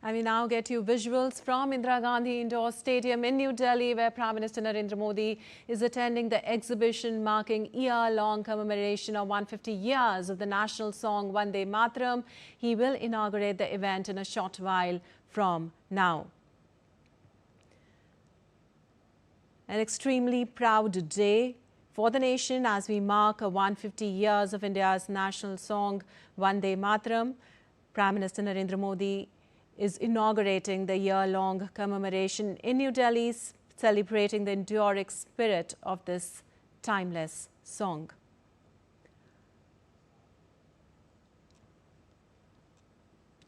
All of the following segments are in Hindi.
And we now get you visuals from Indira Gandhi Indoor Stadium in New Delhi, where Prime Minister Narendra Modi is attending the exhibition marking year-long commemoration of 150 years of the national song Vande Mataram. He will inaugurate the event in a short while from now. An extremely proud day for the nation as we mark 150 years of India's national song Vande Mataram. Prime Minister Narendra Modi is inaugurating the year-long commemoration in New Delhi, celebrating the enduring spirit of this timeless song.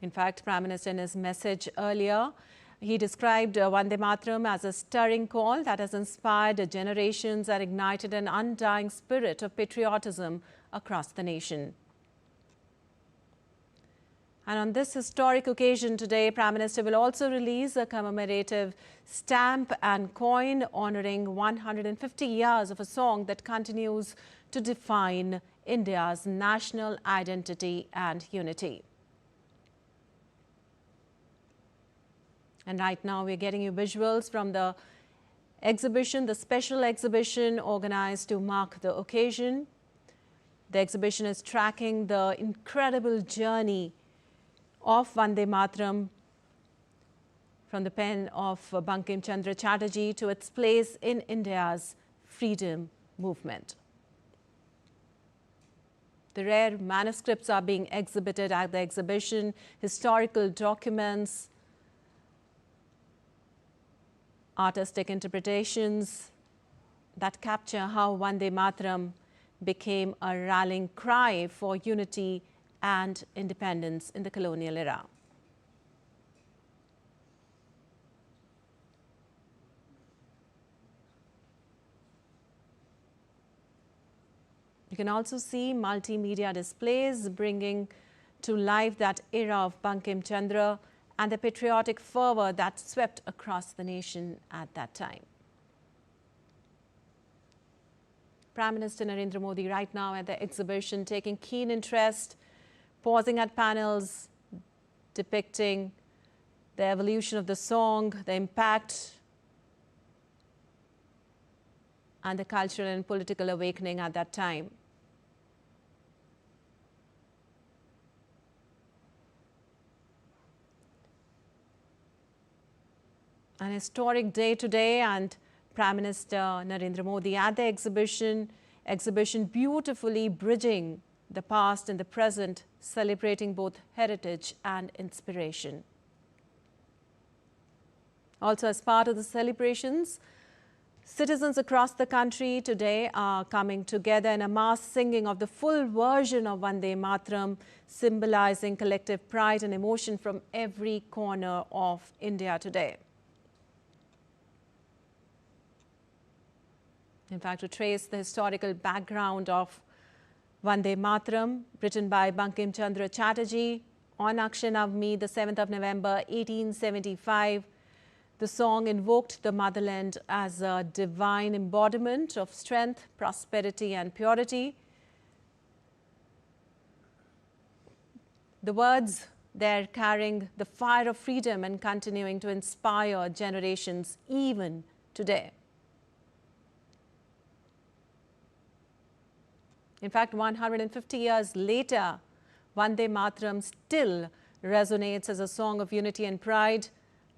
In fact, Prime Minister in his message earlier, he described Vande Mataram as a stirring call that has inspired generations and ignited an undying spirit of patriotism across the nation. And on this historic occasion today, Prime Minister will also release a commemorative stamp and coin honoring 150 years of a song that continues to define India's national identity and unity. And right now we're getting you visuals from the exhibition, the special exhibition organized to mark the occasion. The exhibition is tracking the incredible journey of Vande Mataram from the pen of Bankim Chandra Chatterjee to its place in India's freedom movement. The rare manuscripts are being exhibited at the exhibition, historical documents, artistic interpretations that capture how Vande Mataram became a rallying cry for unity and independence in the colonial era. You can also see multimedia displays bringing to life that era of Bankim Chandra and the patriotic fervor that swept across the nation at that time. Prime Minister Narendra Modi right now at the exhibition taking keen interest, pausing at panels depicting the evolution of the song, the impact and the cultural and political awakening at that time. An historic day today, and Prime Minister Narendra Modi at the exhibition beautifully bridging the past and the present, celebrating both heritage and inspiration. Also, as part of the celebrations, citizens across the country today are coming together in a mass singing of the full version of Vande Mataram, symbolizing collective pride and emotion from every corner of India today. In fact, to trace the historical background of Vande Mataram, written by Bankim Chandra Chatterjee on Akshay Navami, the 7th of November, 1875, the song invoked the motherland as a divine embodiment of strength, prosperity and purity. The words there carrying the fire of freedom and continuing to inspire generations even today. In fact, 150 years later, Vande Mataram still resonates as a song of unity and pride,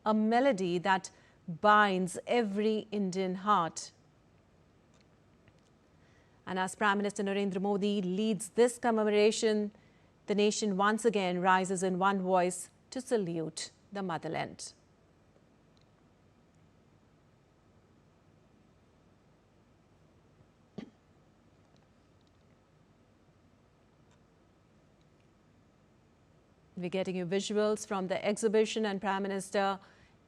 a melody that binds every Indian heart. And as Prime Minister Narendra Modi leads this commemoration, the nation once again rises in one voice to salute the motherland. We're getting you visuals from the exhibition and Prime Minister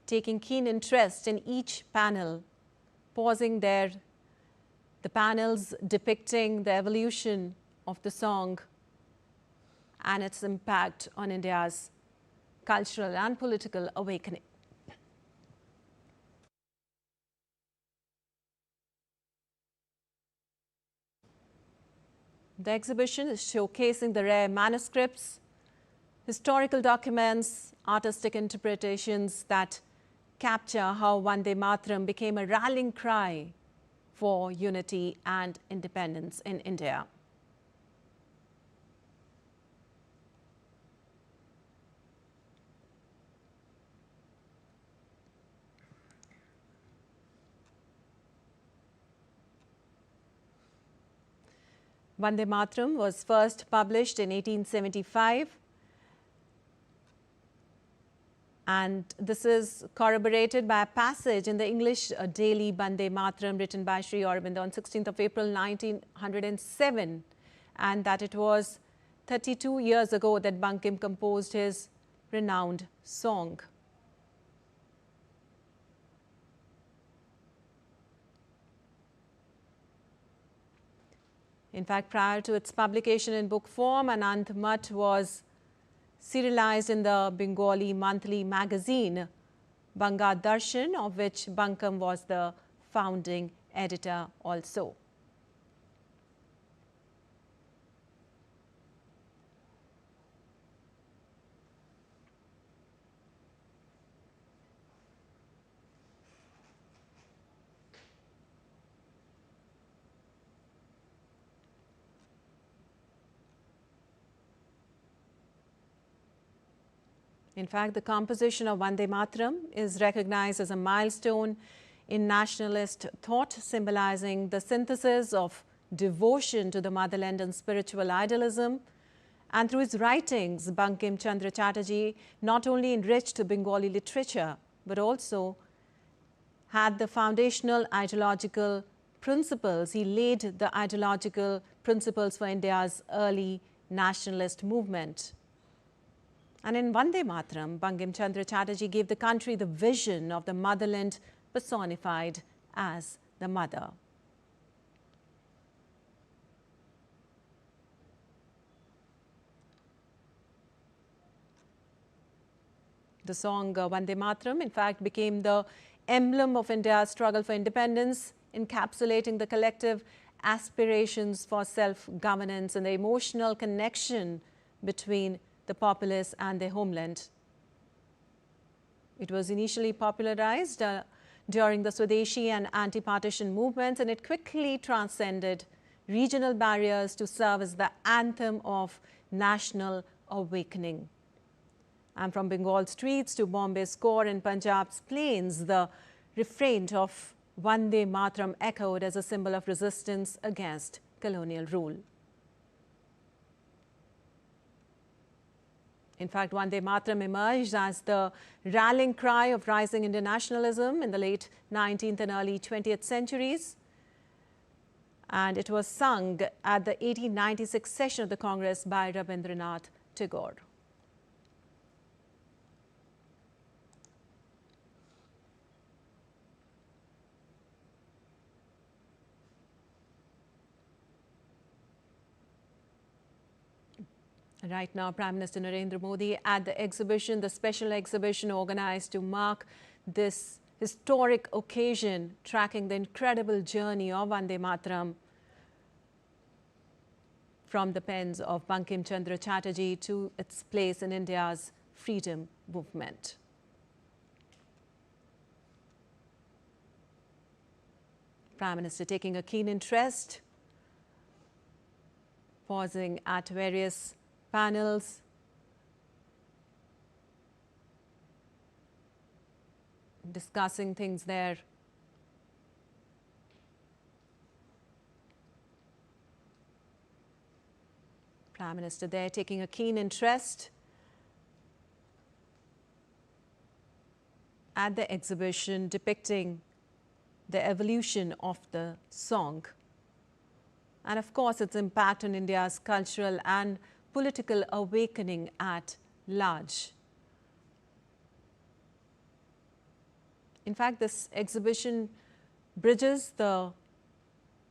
taking keen interest in each panel, pausing there, the panels depicting the evolution of the song and its impact on India's cultural and political awakening. The exhibition is showcasing the rare manuscripts historical documents, artistic interpretations that capture how Vande Mataram became a rallying cry for unity and independence in India. Vande Mataram was first published in 1875, and this is corroborated by a passage in the English daily Vande Mataram written by Sri Aurobindo on 16th of April 1907, and that it was 32 years ago that Bankim composed his renowned song. In fact, prior to its publication in book form, Anand Math was serialized in the Bengali monthly magazine Banga Darshan, of which Bankim was the founding editor also. In fact, the composition of Vande Mataram is recognized as a milestone in nationalist thought, symbolizing the synthesis of devotion to the motherland and spiritual idealism. And through his writings, Bankim Chandra Chatterjee not only enriched Bengali literature, but also had the foundational ideological principles. He laid the ideological principles for India's early nationalist movement. And in Vande Mataram, Bankim Chandra Chatterjee gave the country the vision of the motherland personified as the mother. The song Vande Mataram, in fact, became the emblem of India's struggle for independence, encapsulating the collective aspirations for self-governance and the emotional connection between the populace and their homeland. It was initially popularized during the Swadeshi and anti-partition movements, and it quickly transcended regional barriers to serve as the anthem of national awakening. And from Bengal streets to Bombay's core and Punjab's plains, the refrain of Vande Mataram echoed as a symbol of resistance against colonial rule. In fact, Vande Mataram emerged as the rallying cry of rising Indian nationalism in the late 19th and early 20th centuries. And it was sung at the 1896 session of the Congress by Rabindranath Tagore. Right now, Prime Minister Narendra Modi at the exhibition, the special exhibition organized to mark this historic occasion, tracking the incredible journey of Vande Mataram from the pens of Bankim Chandra Chatterjee to its place in India's freedom movement. Prime Minister taking a keen interest, pausing at various panels, discussing things there. Prime Minister there taking a keen interest at the exhibition depicting the evolution of the song and, of course, its impact on India's cultural and political awakening at large. In fact, this exhibition bridges the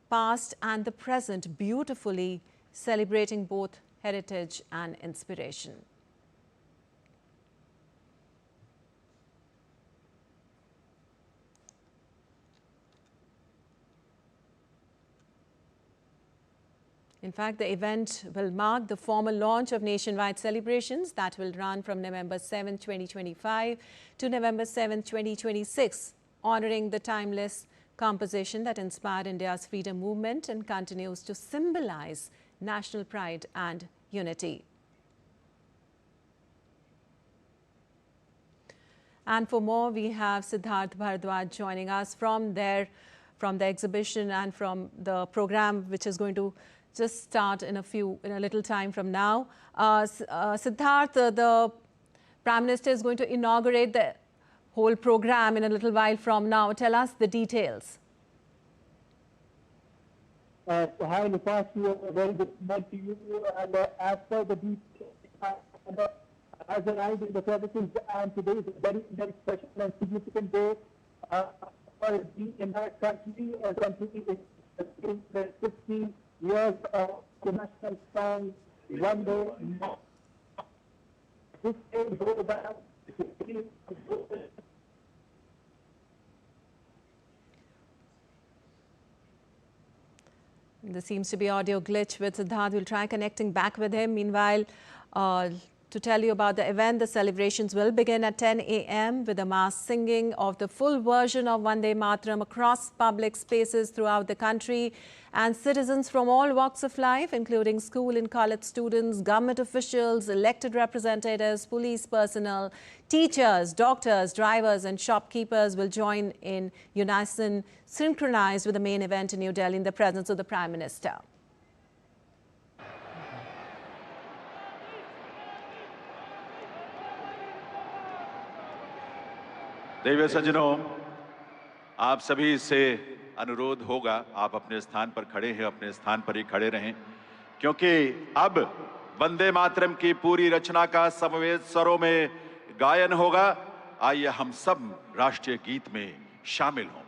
past and the present beautifully, celebrating both heritage and inspiration. In fact, the event will mark the formal launch of nationwide celebrations that will run from November 7, 2025 to November 7, 2026, honoring the timeless composition that inspired India's freedom movement and continues to symbolize national pride and unity. And for more, we have Siddharth Bharadwaj joining us from the exhibition and from the program, which is going to just start in a little time from now. Siddharth, the Prime Minister is going to inaugurate the whole program in a little while from now. Tell us the details. Hi, Lupashu, a very good morning to you. And as per the details, as arrived in the services, and today is a very, very special and significant day for the entire country. A country is in the 50 years of the national song, One Day. This day goes about. There seems to be audio glitch with Siddharth. We'll try connecting back with him. Meanwhile, to tell you about the event, the celebrations will begin at 10 a.m. with a mass singing of the full version of Vande Mataram across public spaces throughout the country. And citizens from all walks of life, including school and college students, government officials, elected representatives, police personnel, teachers, doctors, drivers and shopkeepers will join in unison, synchronized with the main event in New Delhi in the presence of the Prime Minister. देवी सज्जनों, आप सभी से अनुरोध होगा, आप अपने स्थान पर खड़े हैं, अपने स्थान पर ही खड़े रहें, क्योंकि अब वंदे मातरम की पूरी रचना का समवेत स्वरों में गायन होगा। आइए हम सब राष्ट्रीय गीत में शामिल हों।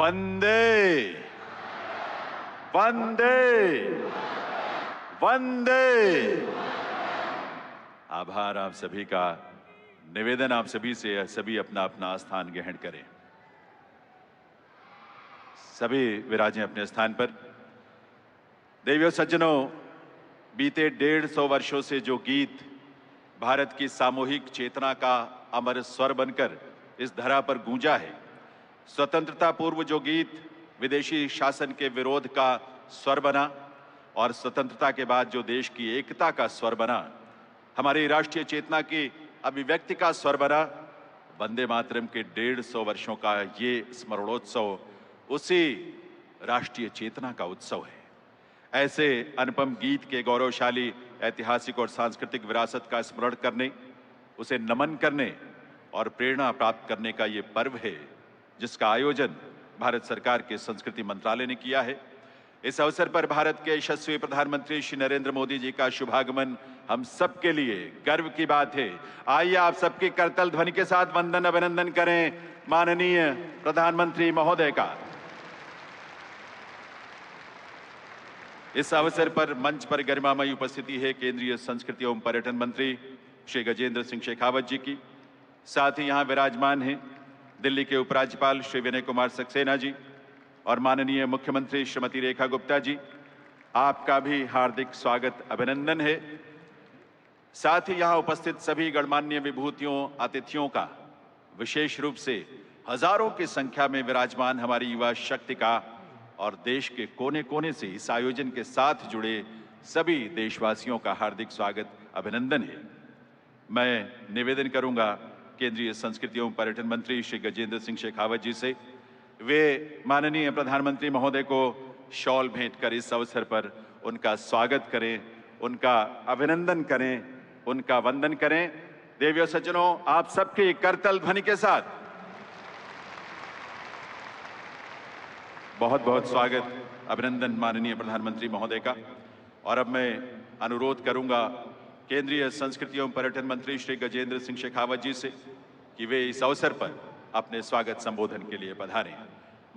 वंदे वंदे वंदे। आभार आप सभी का। निवेदन आप सभी से है, सभी अपना अपना स्थान ग्रहण करें। सभी विराजें अपने स्थान पर। देवियों सज्जनों, बीते 150 वर्षों से जो गीत भारत की सामूहिक चेतना का अमर स्वर बनकर इस धरा पर गूंजा है, स्वतंत्रता पूर्व जो गीत विदेशी शासन के विरोध का स्वर बना और स्वतंत्रता के बाद जो देश की एकता का स्वर बना, हमारी राष्ट्रीय चेतना की अभिव्यक्ति का स्वर बना, वंदे मातरम के 150 वर्षों का ये स्मरणोत्सव उसी राष्ट्रीय चेतना का उत्सव है। ऐसे अनुपम गीत के गौरवशाली ऐतिहासिक और सांस्कृतिक विरासत का स्मरण करने, उसे नमन करने और प्रेरणा प्राप्त करने का ये पर्व है, जिसका आयोजन भारत सरकार के संस्कृति मंत्रालय ने किया है। इस अवसर पर भारत के यशस्वी प्रधानमंत्री श्री नरेंद्र मोदी जी का शुभागमन हम सबके लिए गर्व की बात है। आइए आप सबकी करतल ध्वनि के साथ वंदन अभिनंदन करें माननीय प्रधानमंत्री महोदय का। इस अवसर पर मंच पर गरिमामयी उपस्थिति है केंद्रीय संस्कृति एवं पर्यटन मंत्री श्री गजेंद्र सिंह शेखावत जी की। साथ ही यहाँ विराजमान हैं दिल्ली के उपराज्यपाल श्री विनय कुमार सक्सेना जी और माननीय मुख्यमंत्री श्रीमती रेखा गुप्ता जी। आपका भी हार्दिक स्वागत अभिनंदन है। साथ ही यहाँ उपस्थित सभी गणमान्य विभूतियों अतिथियों का, विशेष रूप से हजारों की संख्या में विराजमान हमारी युवा शक्ति का और देश के कोने कोने से इस आयोजन के साथ जुड़े सभी देशवासियों का हार्दिक स्वागत अभिनंदन है। मैं निवेदन करूंगा केंद्रीय संस्कृति एवं पर्यटन मंत्री श्री गजेंद्र सिंह शेखावत जी से, वे माननीय प्रधानमंत्री महोदय को शॉल भेंट कर इस अवसर पर उनका स्वागत करें, उनका अभिनंदन करें, उनका वंदन करें। देवियों सज्जनों, आप सबकी करतल ध्वनि के साथ बहुत बहुत स्वागत अभिनंदन माननीय प्रधानमंत्री महोदय का। और अब मैं अनुरोध करूंगा केंद्रीय संस्कृति एवं पर्यटन मंत्री श्री गजेंद्र सिंह शेखावत जी से कि वे इस अवसर पर अपने स्वागत संबोधन के लिए पधारें।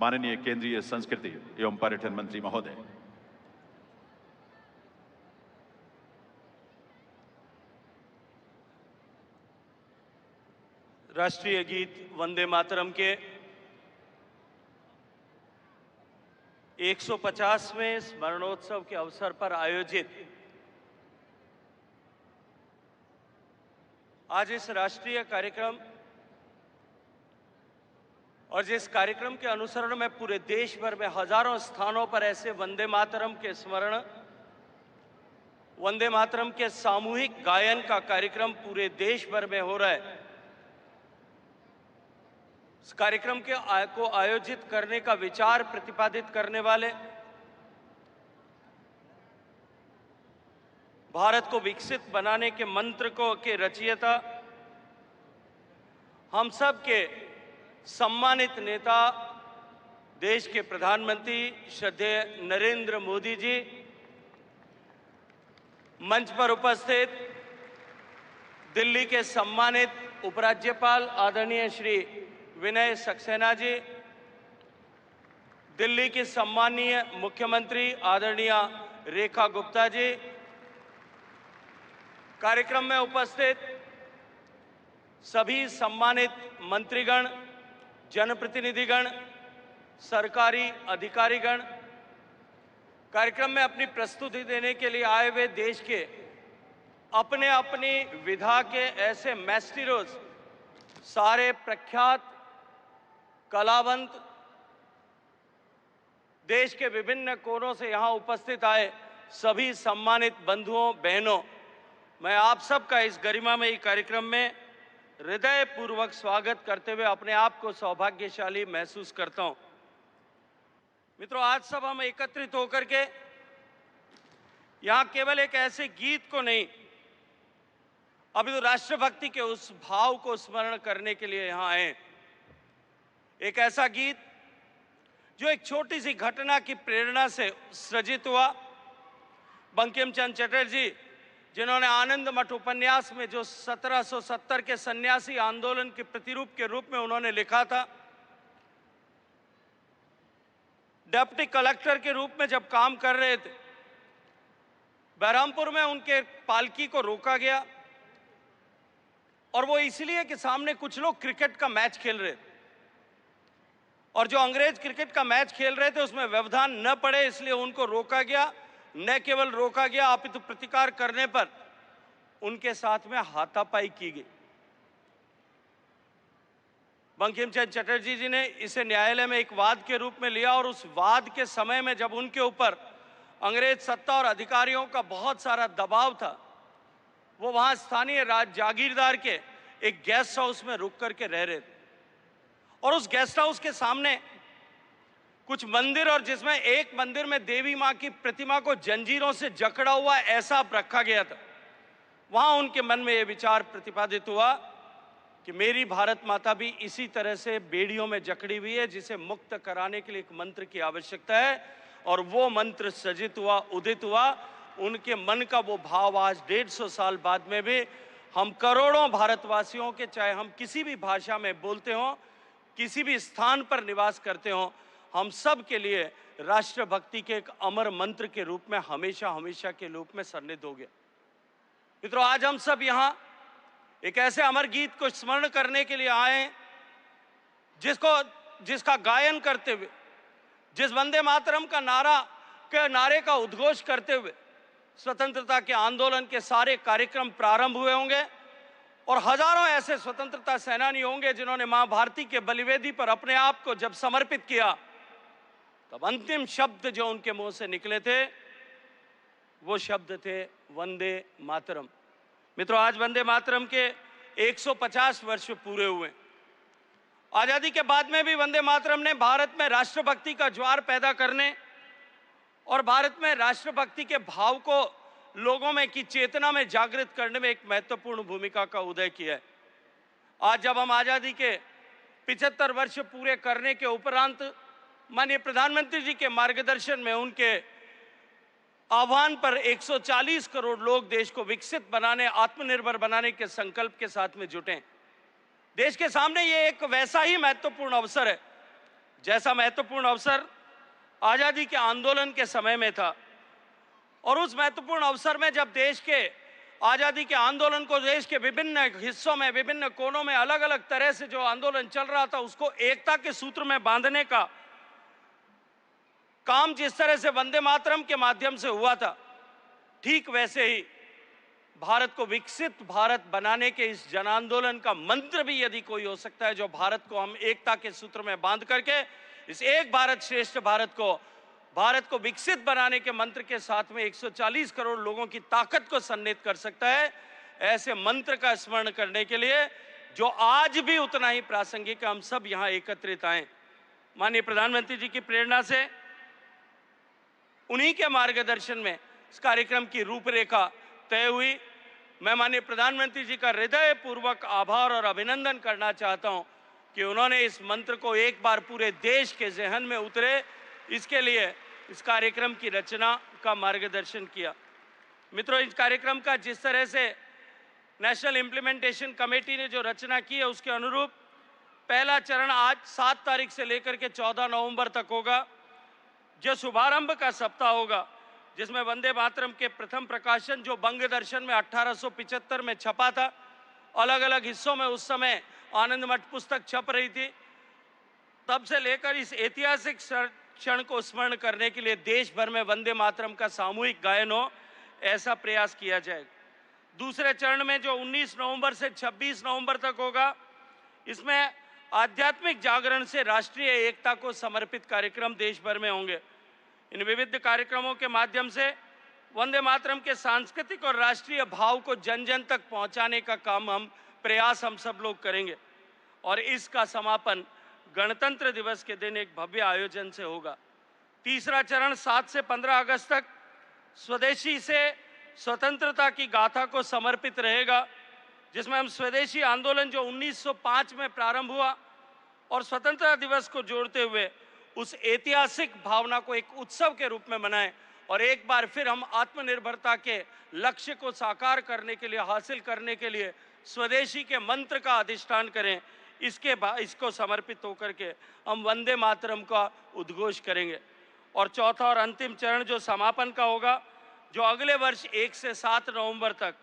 माननीय केंद्रीय संस्कृति एवं पर्यटन मंत्री महोदय। राष्ट्रीय गीत वंदे मातरम के 150वें स्मरणोत्सव के अवसर पर आयोजित आज इस राष्ट्रीय कार्यक्रम और जिस कार्यक्रम के अनुसरण में पूरे देश भर में हजारों स्थानों पर ऐसे वंदे मातरम के स्मरण, वंदे मातरम के सामूहिक गायन का कार्यक्रम पूरे देश भर में हो रहा है। इस कार्यक्रम को आयोजित करने का विचार प्रतिपादित करने वाले, भारत को विकसित बनाने के मंत्र के रचयिता, हम सब के सम्मानित नेता, देश के प्रधानमंत्री श्रद्धेय नरेंद्र मोदी जी, मंच पर उपस्थित दिल्ली के सम्मानित उपराज्यपाल आदरणीय श्री विनय सक्सेना जी, दिल्ली की सम्मानीय मुख्यमंत्री आदरणीय रेखा गुप्ता जी, कार्यक्रम में उपस्थित सभी सम्मानित मंत्रीगण, जनप्रतिनिधिगण, सरकारी अधिकारीगण, कार्यक्रम में अपनी प्रस्तुति देने के लिए आए हुए देश के अपने अपनी विधा के ऐसे मैस्टिरोज, सारे प्रख्यात कलावंत, देश के विभिन्न कोनों से यहाँ उपस्थित आए सभी सम्मानित बंधुओं बहनों, मैं आप सबका इस गरिमामयी कार्यक्रम में हृदयपूर्वक स्वागत करते हुए अपने आप को सौभाग्यशाली महसूस करता हूं। मित्रों, आज सब हम एकत्रित होकर के यहाँ केवल एक ऐसे गीत को नहीं, अभी तो राष्ट्रभक्ति के उस भाव को स्मरण करने के लिए यहाँ आए। एक ऐसा गीत जो एक छोटी सी घटना की प्रेरणा से सृजित हुआ। बंकिम चंद्र चटर्जी, जिन्होंने आनंद मठ उपन्यास में जो 1770 के सन्यासी आंदोलन के प्रतिरूप के रूप में उन्होंने लिखा था, डिप्टी कलेक्टर के रूप में जब काम कर रहे थे, बहरामपुर में उनके पालकी को रोका गया, और वो इसलिए कि सामने कुछ लोग क्रिकेट का मैच खेल रहे थे, और जो अंग्रेज क्रिकेट का मैच खेल रहे थे उसमें व्यवधान न पड़े, इसलिए उनको रोका गया। न केवल रोका गया, अपितु प्रतिकार करने पर उनके साथ में हाथापाई की गई। बंकिम चंद्र चटर्जी जी ने इसे न्यायालय में एक वाद के रूप में लिया, और उस वाद के समय में जब उनके ऊपर अंग्रेज सत्ता और अधिकारियों का बहुत सारा दबाव था, वो वहां स्थानीय जागीरदार के एक गेस्ट हाउस में रुक करके रह रहे थे, और उस गेस्ट हाउस के सामने कुछ मंदिर, और जिसमें एक मंदिर में देवी मां की प्रतिमा को जंजीरों से जकड़ा हुआ ऐसा रखा गया था। वहां उनके मन में यह विचार प्रतिपादित हुआ कि मेरी भारत माता भी इसी तरह से बेड़ियों में जकड़ी हुई है, जिसे मुक्त कराने के लिए एक मंत्र की आवश्यकता है, और वो मंत्र सजित हुआ, उदित हुआ। उनके मन का वो भाव आज 150 साल बाद में भी हम करोड़ों भारतवासियों के, चाहे हम किसी भी भाषा में बोलते हों, किसी भी स्थान पर निवास करते हों, हम सब के लिए राष्ट्रभक्ति के एक अमर मंत्र के रूप में हमेशा हमेशा के रूप में सन्निध हो गया। मित्रों, आज हम सब यहाँ एक ऐसे अमर गीत को स्मरण करने के लिए आए हैं जिसका गायन करते हुए, जिस वंदे मातरम का नारे का उद्घोष करते हुए स्वतंत्रता के आंदोलन के सारे कार्यक्रम प्रारंभ हुए होंगे, और हजारों ऐसे स्वतंत्रता सेनानी होंगे जिन्होंने मां भारती के बलिवेदी पर अपने आप को जब समर्पित किया, तब अंतिम शब्द जो उनके मुंह से निकले थे वो शब्द थे वंदे मातरम। मित्रों, आज वंदे मातरम के 150 वर्ष पूरे हुए। आजादी के बाद में भी वंदे मातरम ने भारत में राष्ट्रभक्ति का ज्वार पैदा करने और भारत में राष्ट्रभक्ति के भाव को लोगों में की चेतना में जागृत करने में एक महत्वपूर्ण भूमिका का उदय किया है। आज जब हम आजादी के 75 वर्ष पूरे करने के उपरांत माननीय प्रधानमंत्री जी के मार्गदर्शन में, उनके आह्वान पर 140 करोड़ लोग देश को विकसित बनाने, आत्मनिर्भर बनाने के संकल्प के साथ में जुटे। देश के सामने ये एक वैसा ही महत्वपूर्ण अवसर है जैसा महत्वपूर्ण अवसर आजादी के आंदोलन के समय में था। और उस महत्वपूर्ण अवसर में जब देश के आजादी के आंदोलन को देश के विभिन्न हिस्सों में, विभिन्न कोनों में अलग अलग तरह से जो आंदोलन चल रहा था, उसको एकता के सूत्र में बांधने का काम जिस तरह से वंदे मातरम के माध्यम से हुआ था, ठीक वैसे ही भारत को विकसित भारत बनाने के इस जन आंदोलन का मंत्र भी यदि कोई हो सकता है, जो भारत को हम एकता के सूत्र में बांध करके इस एक भारत श्रेष्ठ भारत को विकसित बनाने के मंत्र के साथ में 140 करोड़ लोगों की ताकत को सन्निहित कर सकता है, ऐसे मंत्र का स्मरण करने के लिए जो आज भी उतना ही प्रासंगिक है, हम सब यहाँ एकत्रित आए। माननीय प्रधानमंत्री जी की प्रेरणा से, उन्हीं के मार्गदर्शन में इस कार्यक्रम की रूपरेखा तय हुई। मैं माननीय प्रधानमंत्री जी का हृदयपूर्वक आभार और अभिनंदन करना चाहता हूं कि उन्होंने इस मंत्र को एक बार पूरे देश के ज़हन में उतरे, इसके लिए इस कार्यक्रम की रचना का मार्गदर्शन किया। मित्रों, इस कार्यक्रम का जिस तरह से नेशनल इम्प्लीमेंटेशन कमेटी ने जो रचना की है, उसके अनुरूप पहला चरण आज 7 तारीख से लेकर के 14 नवंबर तक होगा, जो शुभारंभ का सप्ताह होगा, जिसमें वंदे मातरम के प्रथम प्रकाशन जो बंग दर्शन में 1875 में छपा था, अलग अलग हिस्सों में उस समय आनंद मठ पुस्तक छप रही थी, तब से लेकर इस ऐतिहासिक क्षण को स्मरण करने के लिए देश भर में वंदे मातरम का सामूहिक गायन हो, ऐसा प्रयास किया जाएगा। दूसरे चरण में जो 19 नवंबर से 26 नवंबर तक होगा, इसमें आध्यात्मिक जागरण से राष्ट्रीय एकता को समर्पित कार्यक्रम देश भर में होंगे। इन विविध कार्यक्रमों के माध्यम से वंदे मातरम के सांस्कृतिक और राष्ट्रीय भाव को जन जन तक पहुंचाने का काम प्रयास हम सब लोग करेंगे, और इसका समापन गणतंत्र दिवस के दिन एक भव्य आयोजन से होगा। तीसरा चरण 7 से 15 अगस्त तक स्वदेशी से स्वतंत्रता की गाथा को समर्पित रहेगा, जिसमें हम स्वदेशी आंदोलन जो 1905 में प्रारंभ हुआ और स्वतंत्रता दिवस को जोड़ते हुए उस ऐतिहासिक भावना को एक उत्सव के रूप में मनाएं, और एक बार फिर हम आत्मनिर्भरता के लक्ष्य को साकार करने के लिए, हासिल करने के लिए स्वदेशी के मंत्र का अधिष्ठान करें। इसको समर्पित होकर के हम वंदे मातरम का उद्घोष करेंगे। और चौथा और अंतिम चरण जो समापन का होगा, जो अगले वर्ष 1 से 7 नवंबर तक,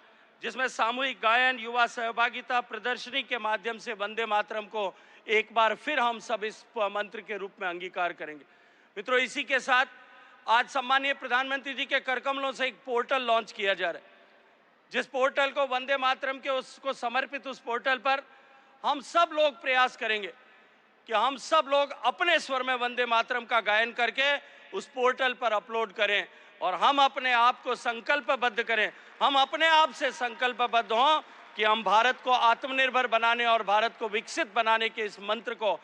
जिसमें सामूहिक गायन, युवा सहभागिता, प्रदर्शनी के माध्यम से वंदे मातरम को एक बार फिर हम सब इस मंत्र के रूप में अंगीकार करेंगे। मित्रों, इसी के साथ आज सम्मानीय प्रधानमंत्री जी के करकमलों से एक पोर्टल लॉन्च किया जा रहा है, जिस पोर्टल को वंदे मातरम के उसको समर्पित उस पोर्टल पर हम सब लोग प्रयास करेंगे कि हम सब लोग अपने स्वर में वंदे मातरम का गायन करके उस पोर्टल पर अपलोड करें और हम अपने आप को संकल्पबद्ध करें, हम अपने आप से संकल्पबद्ध हों कि हम भारत को आत्मनिर्भर बनाने और भारत को विकसित बनाने के इस मंत्र को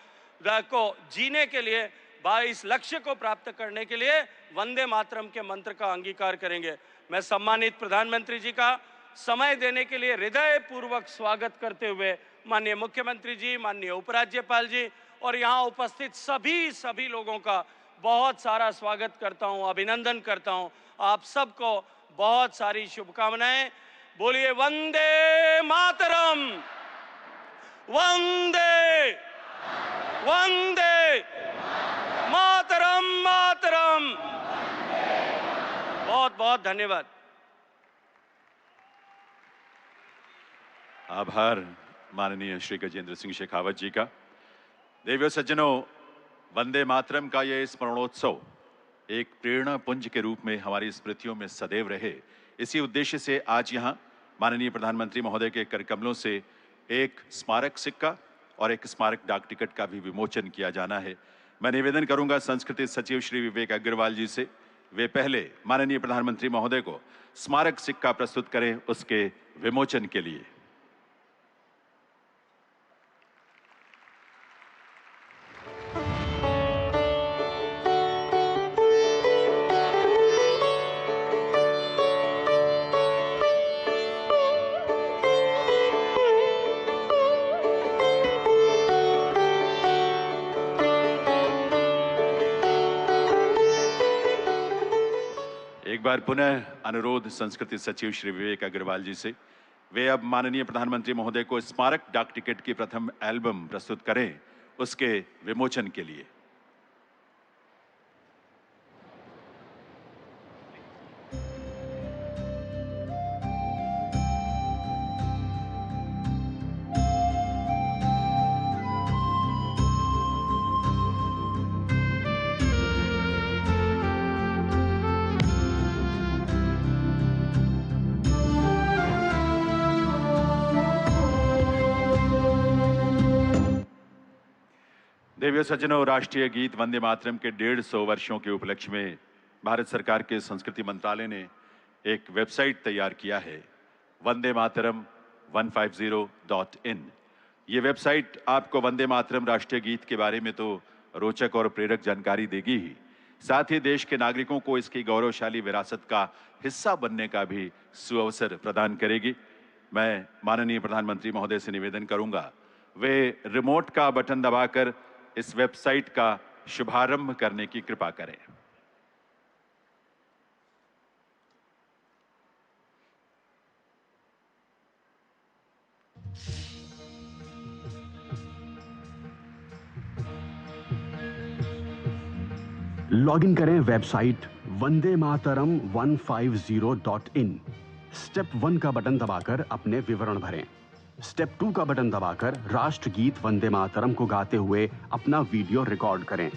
जीने के लिए, इस लक्ष्य को प्राप्त करने के लिए वंदे मातरम के मंत्र का अंगीकार करेंगे। मैं सम्मानित प्रधानमंत्री जी का समय देने के लिए हृदयपूर्वक स्वागत करते हुए माननीय मुख्यमंत्री जी, माननीय उपराज्यपाल जी और यहाँ उपस्थित सभी लोगों का बहुत सारा स्वागत करता हूँ, अभिनंदन करता हूँ। आप सबको बहुत सारी शुभकामनाएं। बोलिए वंदे मातरम, वंदे वंदे मातरम, मातरम। बहुत बहुत धन्यवाद। आभार माननीय श्री गजेंद्र सिंह शेखावत जी का। देवियों सज्जनों, वंदे मातरम का ये स्मरणोत्सव एक प्रेरणा पुंज के रूप में हमारी स्मृतियों में सदैव रहे, इसी उद्देश्य से आज यहाँ माननीय प्रधानमंत्री महोदय के करकमलों से एक स्मारक सिक्का और एक स्मारक डाक टिकट का भी विमोचन किया जाना है। मैं निवेदन करूंगा संस्कृति सचिव श्री विवेक अग्रवाल जी से, वे पहले माननीय प्रधानमंत्री महोदय को स्मारक सिक्का प्रस्तुत करें उसके विमोचन के लिए। एक बार पुनः अनुरोध संस्कृति सचिव श्री विवेक अग्रवाल जी से, वे अब माननीय प्रधानमंत्री महोदय को स्मारक डाक टिकट की प्रथम एल्बम प्रस्तुत करें उसके विमोचन के लिए। देवियों सज्जनों, राष्ट्रीय गीत वंदे मातरम के 150 वर्षों के उपलक्ष्य में भारत सरकार के संस्कृति मंत्रालय ने एक वेबसाइट तैयार किया है, वंदे मातरम 150.in। ये वेबसाइट आपको वंदे मातरम राष्ट्रीय गीत के बारे में तो रोचक और प्रेरक जानकारी देगी ही, साथ ही देश के नागरिकों को इसकी गौरवशाली विरासत का हिस्सा बनने का भी सुअवसर प्रदान करेगी। मैं माननीय प्रधानमंत्री महोदय से निवेदन करूंगा, वे रिमोट का बटन दबाकर इस वेबसाइट का शुभारंभ करने की कृपा करें। लॉगिन करें website Vande Mataram 150.in। Step 1 का बटन दबाकर अपने विवरण भरें। स्टेप 2 का बटन दबाकर राष्ट्रगीत वंदे मातरम को गाते हुए अपना वीडियो रिकॉर्ड करें।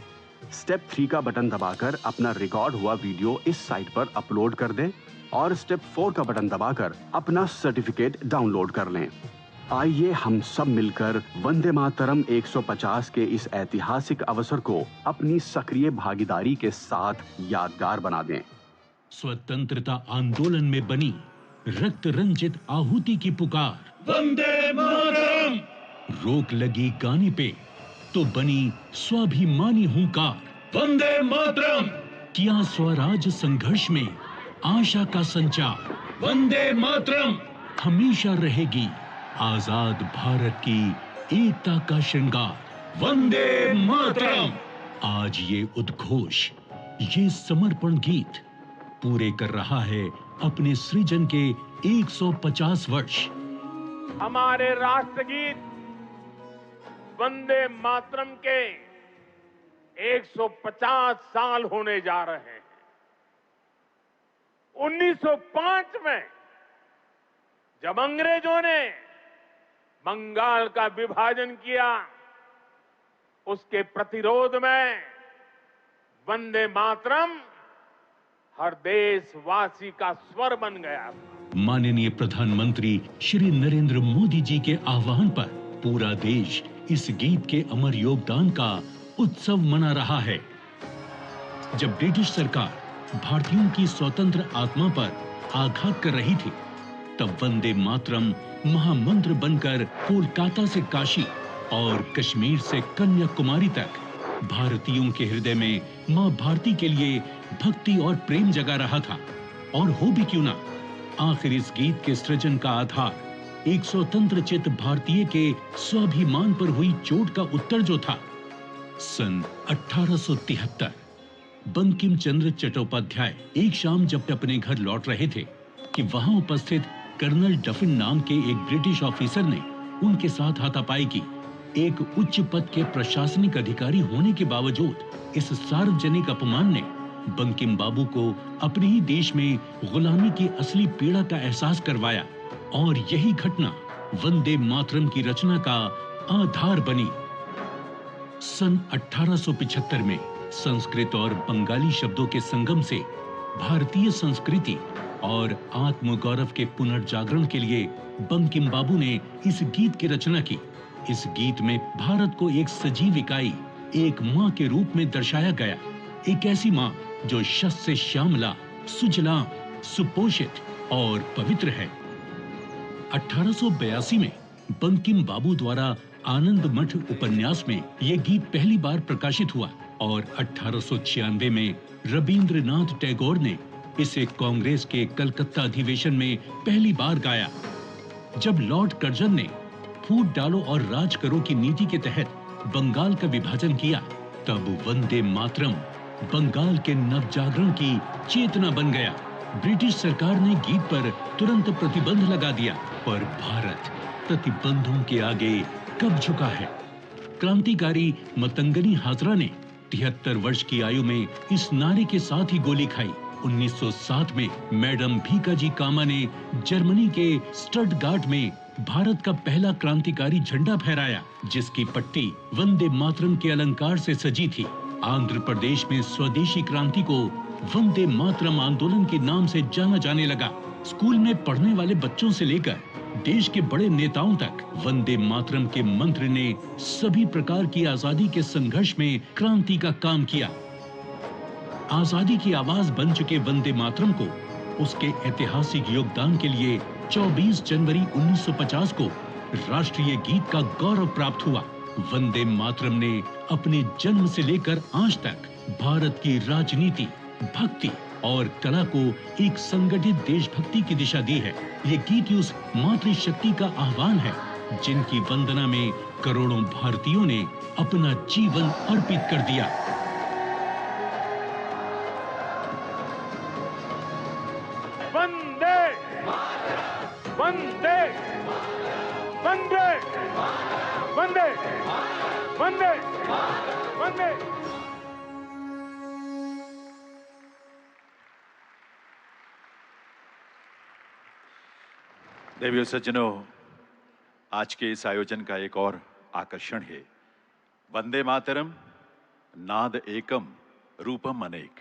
स्टेप 3 का बटन दबाकर अपना रिकॉर्ड हुआ वीडियो इस साइट पर अपलोड कर दें और स्टेप 4 का बटन दबाकर अपना सर्टिफिकेट डाउनलोड कर लें। आइए हम सब मिलकर वंदे मातरम 150 के इस ऐतिहासिक अवसर को अपनी सक्रिय भागीदारी के साथ यादगार बना दें। स्वतंत्रता आंदोलन में बनी रक्त रंजित आहुति की पुकार वंदे मातरम। रोक लगी गाने पे तो बनी स्वाभिमानी हुंकार वंदे मातरम। किया स्वराज संघर्ष में आशा का संचार वंदे मातरम। हमेशा रहेगी आजाद भारत की एकता का श्रृंगार वंदे मातरम। आज ये उद्घोष, ये समर्पण गीत पूरे कर रहा है अपने सृजन के 150 वर्ष। हमारे राष्ट्रगीत वंदे मातरम के 150 साल होने जा रहे हैं। 1905 में जब अंग्रेजों ने बंगाल का विभाजन किया, उसके प्रतिरोध में वंदे मातरम हर देशवासी का स्वर बन गया। माननीय प्रधानमंत्री श्री नरेंद्र मोदी जी के आह्वान पर पूरा देश इस गीत के अमर योगदान का उत्सव मना रहा है। जब ब्रिटिश सरकार भारतीयों की स्वतंत्र आत्मा पर आघात कर रही थी, तब वंदे मातरम महामंत्र बनकर कोलकाता से काशी और कश्मीर से कन्याकुमारी तक भारतीयों के हृदय में मां भारती के लिए भक्ति और प्रेम जगा रहा था। और हो भी क्यों ना, आखिर इस गीत के सृजन का आधार एक स्वतंत्र चित्त भारतीय के स्वाभिमान पर हुई चोट का उत्तर जो था। सन 1873 बंकिम चंद्र चट्टोपाध्याय एक शाम जब अपने घर लौट रहे थे कि वहां उपस्थित कर्नल डफिन नाम के एक ब्रिटिश ऑफिसर ने उनके साथ हाथापाई की। एक उच्च पद के प्रशासनिक अधिकारी होने के बावजूद इस सार्वजनिक अपमान ने बंकिम बाबू को अपने ही देश में गुलामी की असली पीड़ा का एहसास करवाया और यही घटना वंदे मातरम की रचना का आधार बनी। सन 1875 में संस्कृत और बंगाली शब्दों के संगम से भारतीय संस्कृति और आत्मगौरव के पुनर्जागरण के लिए बंकिम बाबू ने इस गीत की रचना की। इस गीत में भारत को एक सजीव इकाई, एक मां के रूप में दर्शाया गया। एक ऐसी मां जो शस्य से श्यामला, सुजलाम, सुपोषित और पवित्र है। 1882 में बंकिम बाबू द्वारा आनंद मठ उपन्यास में यह गीत पहली बार प्रकाशित हुआ और 1896 में रविंद्रनाथ टैगोर ने इसे कांग्रेस के कलकत्ता अधिवेशन में पहली बार गाया। जब लॉर्ड कर्जन ने फूट डालो और राज करो की नीति के तहत बंगाल का विभाजन किया, तब वंदे मातरम बंगाल के नवजागरण की चेतना बन गया। ब्रिटिश सरकार ने गीत पर तुरंत प्रतिबंध लगा दिया, पर भारत प्रतिबंधों के आगे कब झुका है। क्रांतिकारी मतंगनी हाजरा ने 73 वर्ष की आयु में इस नारे के साथ ही गोली खाई। 1907 में मैडम भीकाजी कामा ने जर्मनी के स्टटगार्ट में भारत का पहला क्रांतिकारी झंडा फहराया, जिसकी पट्टी वंदे मातरम के अलंकार से सजी थी। आंध्र प्रदेश में स्वदेशी क्रांति को वंदे मातरम आंदोलन के नाम से जाना जाने लगा। स्कूल में पढ़ने वाले बच्चों से लेकर देश के बड़े नेताओं तक वंदे मातरम के मंत्र ने सभी प्रकार की आजादी के संघर्ष में क्रांति का काम किया। आजादी की आवाज बन चुके वंदे मातरम को उसके ऐतिहासिक योगदान के लिए 24 जनवरी 1950 को राष्ट्रीय गीत का गौरव प्राप्त हुआ। वंदे मातरम ने अपने जन्म से लेकर आज तक भारत की राजनीति, भक्ति और कला को एक संगठित देशभक्ति की दिशा दी है। ये गीत उस मातृशक्ति का आह्वान है जिनकी वंदना में करोड़ों भारतीयों ने अपना जीवन अर्पित कर दिया। वंदे वंदे वंदे वंदे वंदे वंदे। देवियों सज्जनों, आज के इस आयोजन का एक और आकर्षण है वंदे मातरम नाद एकम रूपम अनेक,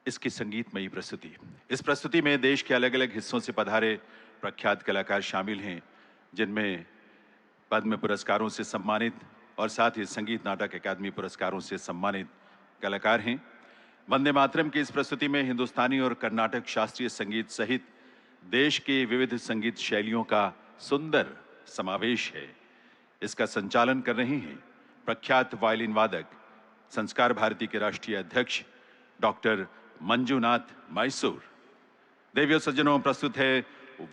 इसकी संगीतमयी प्रस्तुति। इस प्रस्तुति में देश के अलग अलग हिस्सों से पधारे प्रख्यात कलाकार शामिल हैं, जिनमें पद्म पुरस्कारों से सम्मानित और साथ ही संगीत नाटक अकादमी पुरस्कारों से सम्मानित कलाकार हैं। वंदे मातरम की इस प्रस्तुति में हिंदुस्तानी और कर्नाटक शास्त्रीय संगीत सहित देश के विविध संगीत शैलियों का सुंदर समावेश है। इसका संचालन कर रहे हैं प्रख्यात वायलिन वादक, संस्कार भारती के राष्ट्रीय अध्यक्ष डॉक्टर मंजुनाथ मैसूर। देवियों सज्जनों, प्रस्तुत है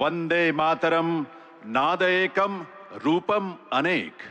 वंदे मातरम नाद एकम रूपम अनेक।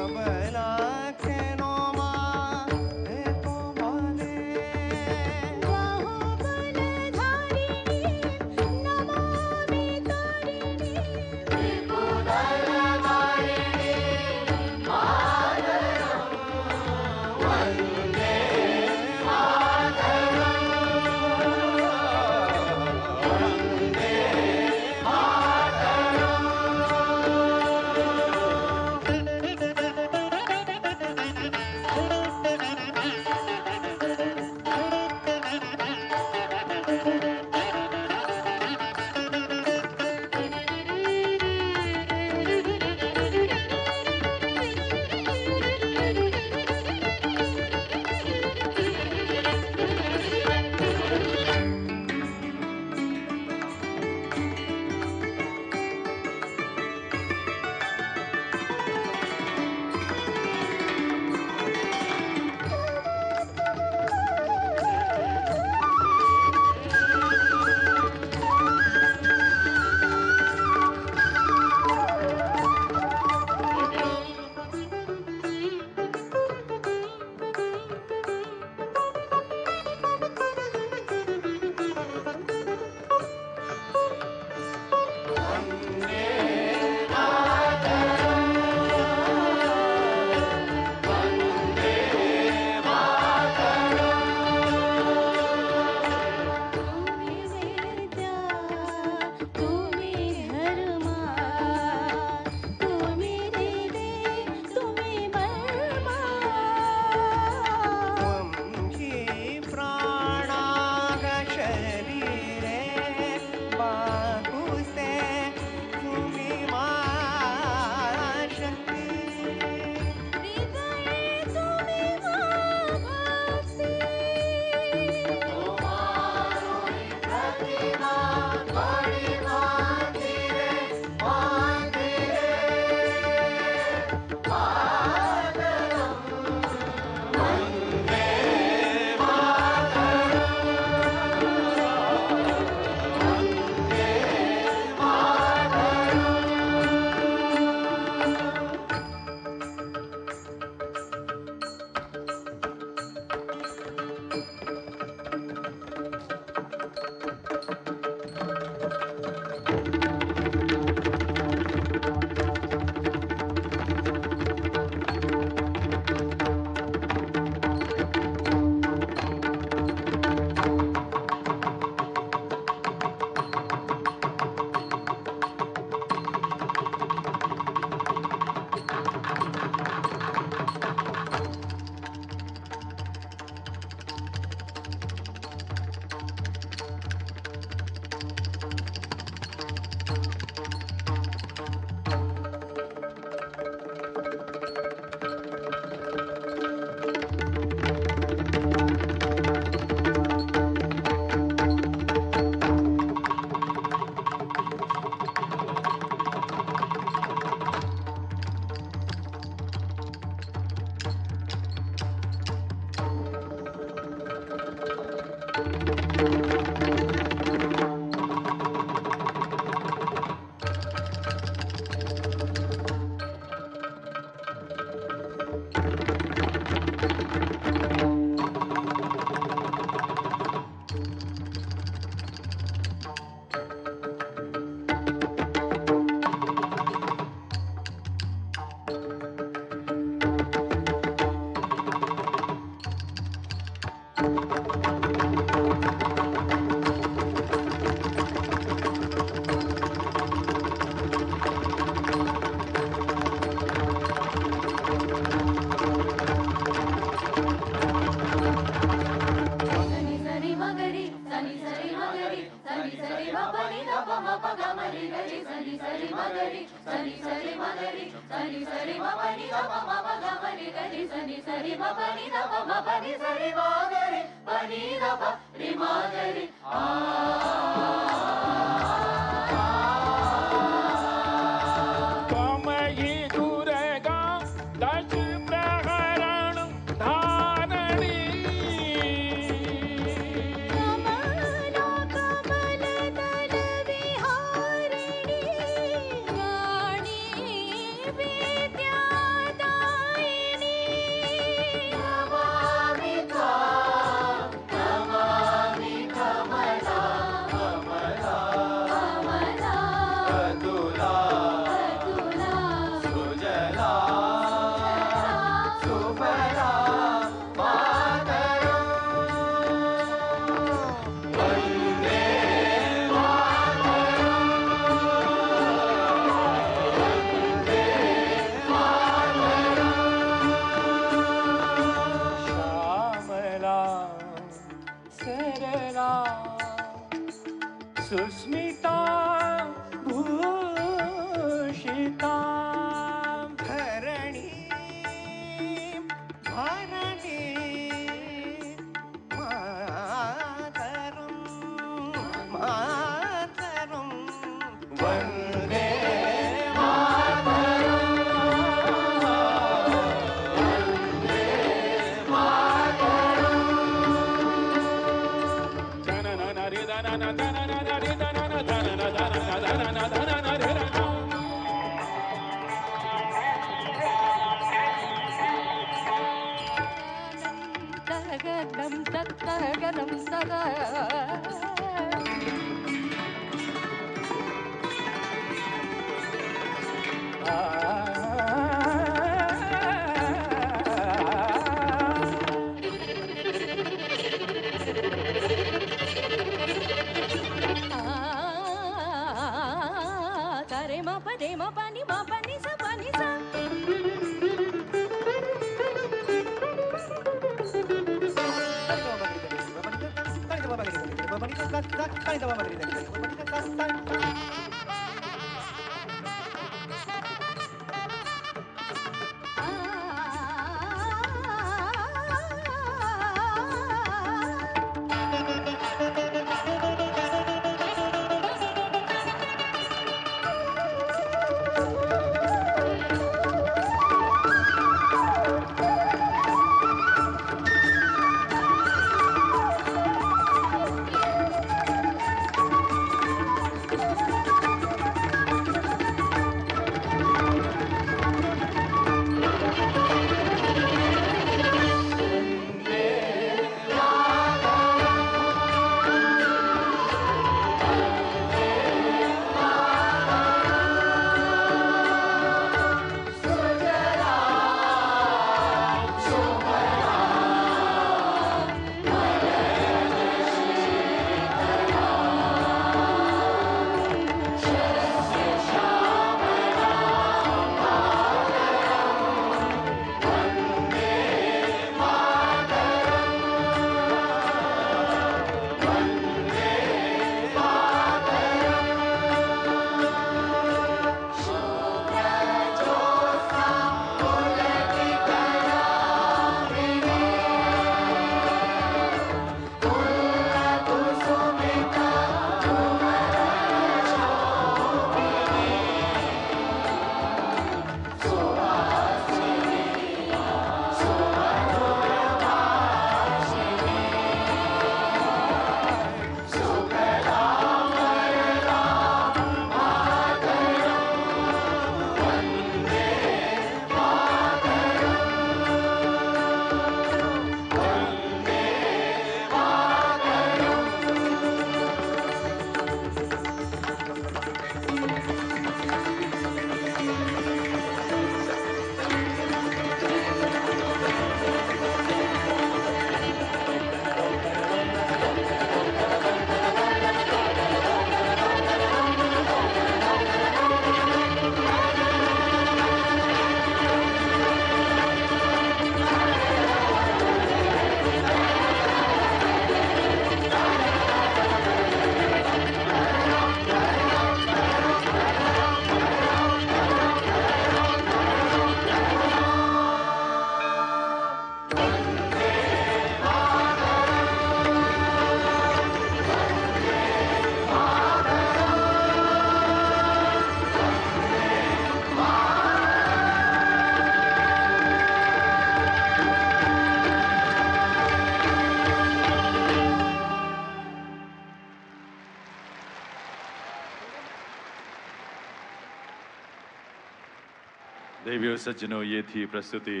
देवियों सज्जनों, ये थी प्रस्तुति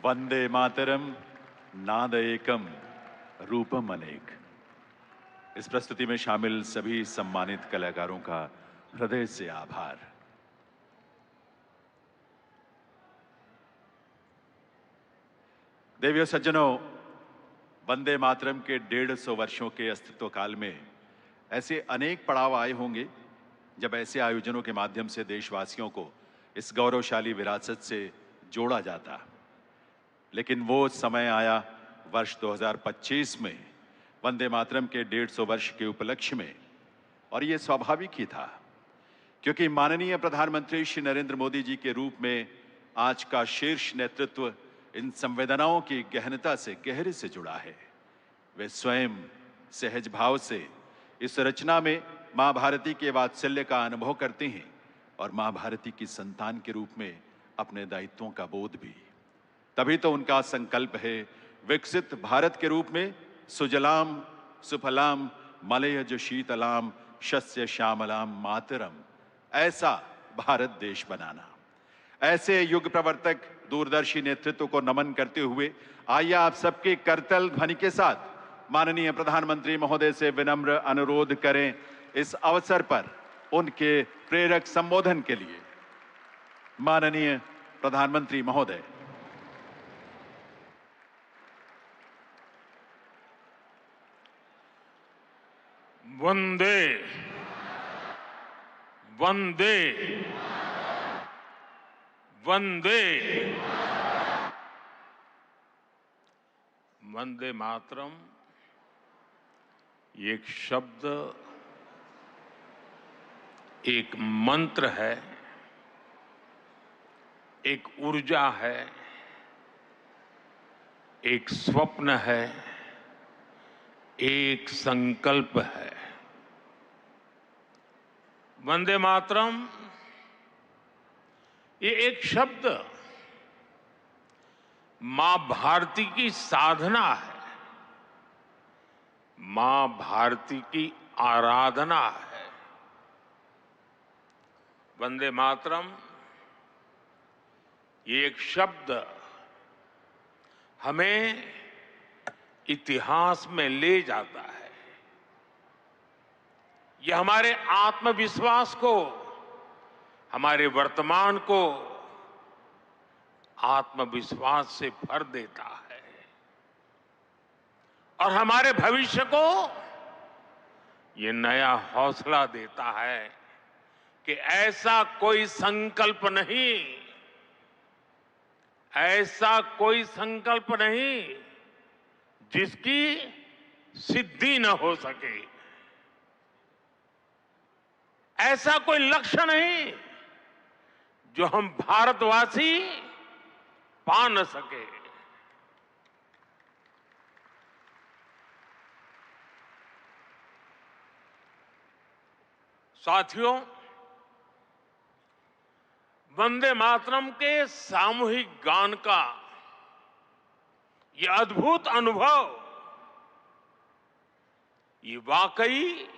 वंदे मातरम नाद एकम रूपम अनेक। इस प्रस्तुति में शामिल सभी सम्मानित कलाकारों का हृदय से आभार। देवियों सज्जनों, वंदे मातरम के 150 वर्षों के अस्तित्व काल में ऐसे अनेक पड़ाव आए होंगे जब ऐसे आयोजनों के माध्यम से देशवासियों को इस गौरवशाली विरासत से जोड़ा जाता। लेकिन वो समय आया वर्ष 2025 में वंदे मातरम के 150 वर्ष के उपलक्ष्य में, और ये स्वाभाविक ही था क्योंकि माननीय प्रधानमंत्री श्री नरेंद्र मोदी जी के रूप में आज का शीर्ष नेतृत्व इन संवेदनाओं की गहनता से गहरे से जुड़ा है। वे स्वयं सहज भाव से इस रचना में मां भारती के वात्सल्य का अनुभव करते हैं और मां भारती की संतान के रूप में अपने दायित्वों का बोध भी। तभी तो उनका संकल्प है विकसित भारत के रूप में सुजलाम सुफलाम मलयज शीतलाम शस्य श्यामलाम मातरम, ऐसा भारत देश बनाना। ऐसे युग प्रवर्तक दूरदर्शी नेतृत्व को नमन करते हुए आइए आप सबके करतल ध्वनि के साथ माननीय प्रधानमंत्री महोदय से विनम्र अनुरोध करें इस अवसर पर उनके प्रेरक संबोधन के लिए। माननीय प्रधानमंत्री महोदय। वंदे वंदे वंदे वंदे मातरम ये एक शब्द, एक मंत्र है, एक ऊर्जा है, एक स्वप्न है, एक संकल्प है। वंदे मातरम ये एक शब्द मां भारती की साधना है, मां भारती की आराधना है। वंदे मातरम ये एक शब्द हमें इतिहास में ले जाता है। ये हमारे आत्मविश्वास को, हमारे वर्तमान को आत्मविश्वास से भर देता है और हमारे भविष्य को ये नया हौसला देता है कि ऐसा कोई संकल्प नहीं, ऐसा कोई संकल्प नहीं जिसकी सिद्धि न हो सके, ऐसा कोई लक्ष्य नहीं जो हम भारतवासी पा न सके। साथियों, वंदे मातरम के सामूहिक गान का ये अद्भुत अनुभव, ये वाकई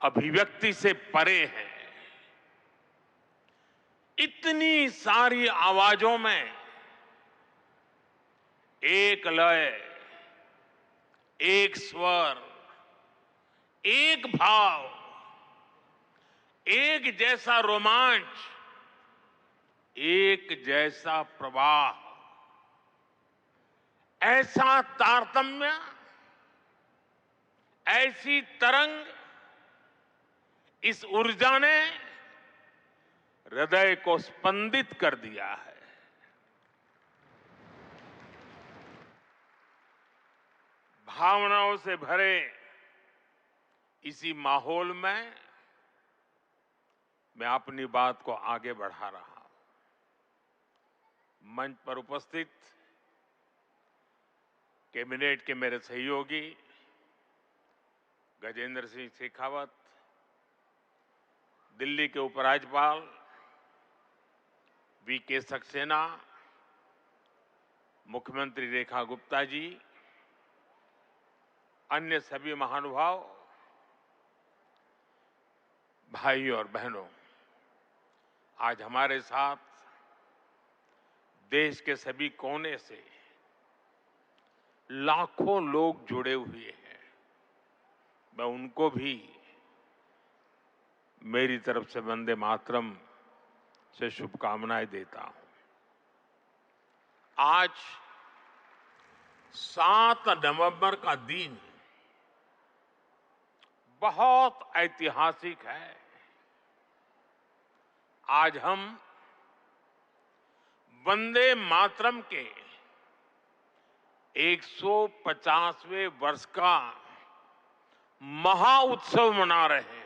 अभिव्यक्ति से परे है। इतनी सारी आवाजों में एक लय, एक स्वर, एक भाव, एक जैसा रोमांच, एक जैसा प्रवाह, ऐसा तारतम्य, ऐसी तरंग, इस ऊर्जा ने हृदय को स्पंदित कर दिया है। भावनाओं से भरे इसी माहौल में मैं अपनी बात को आगे बढ़ा रहा हूं। मंच पर उपस्थित कैबिनेट के मेरे सहयोगी गजेंद्र सिंह शेखावत, दिल्ली के उपराज्यपाल वीके सक्सेना, मुख्यमंत्री रेखा गुप्ता जी, अन्य सभी महानुभाव, भाई और बहनों, आज हमारे साथ देश के सभी कोने से लाखों लोग जुड़े हुए हैं। मैं उनको भी मेरी तरफ से वंदे मातरम से शुभकामनाएं देता हूं। आज 7 नवंबर का दिन बहुत ऐतिहासिक है। आज हम वंदे मातरम के 150वें वर्ष का महाउत्सव मना रहे हैं।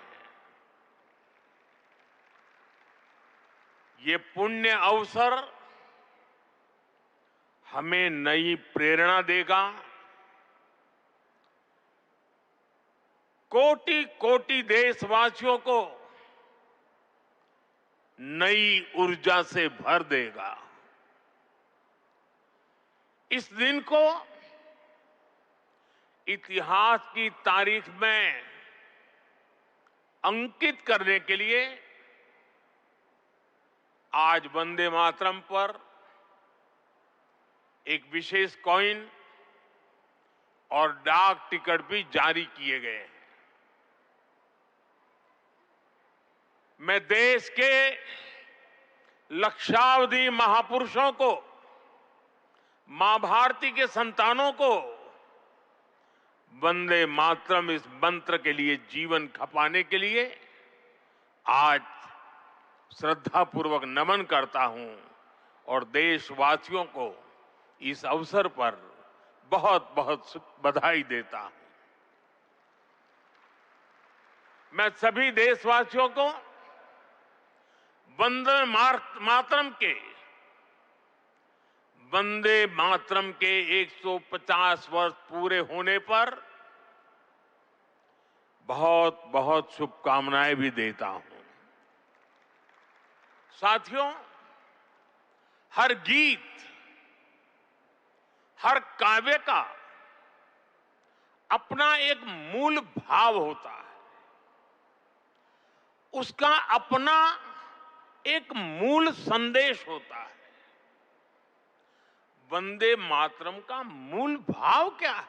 ये पुण्य अवसर हमें नई प्रेरणा देगा, कोटि कोटि देशवासियों को नई ऊर्जा से भर देगा। इस दिन को इतिहास की तारीख में अंकित करने के लिए आज वंदे मातरम पर एक विशेष कॉइन और डाक टिकट भी जारी किए गए हैं। मैं देश के लक्षावधि महापुरुषों को, मां भारती के संतानों को वंदे मातरम इस मंत्र के लिए जीवन खपाने के लिए आज श्रद्धापूर्वक नमन करता हूं और देशवासियों को इस अवसर पर बहुत बहुत बधाई देता हूं। मैं सभी देशवासियों को वंदे मातरम के 150 वर्ष पूरे होने पर बहुत बहुत शुभकामनाएं भी देता हूं। साथियों, हर गीत, हर काव्य का अपना एक मूल भाव होता है, उसका अपना एक मूल संदेश होता है। वंदे मातरम का मूल भाव क्या है?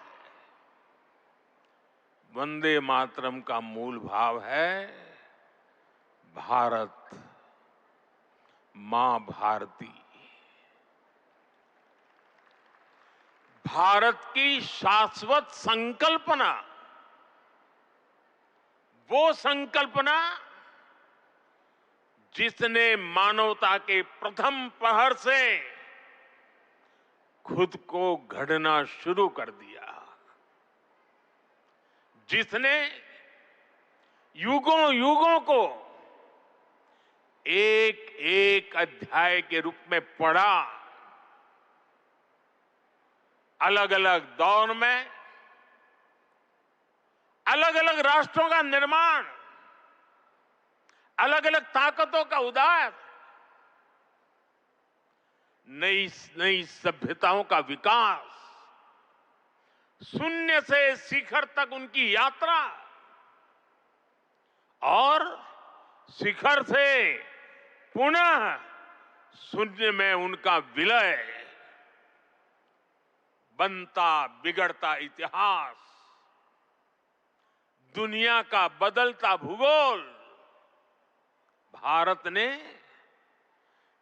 वंदे मातरम का मूल भाव है भारत मां भारती। भारत की शाश्वत संकल्पना, वो संकल्पना जिसने मानवता के प्रथम पहर से खुद को गढ़ना शुरू कर दिया, जिसने युगों युगों को एक एक अध्याय के रूप में पढ़ा, अलग अलग दौर में अलग अलग राष्ट्रों का निर्माण, अलग अलग ताकतों का उदय, नई नई सभ्यताओं का विकास, शून्य से शिखर तक उनकी यात्रा और शिखर से पुनः शून्य में उनका विलय, बनता बिगड़ता इतिहास, दुनिया का बदलता भूगोल, भारत ने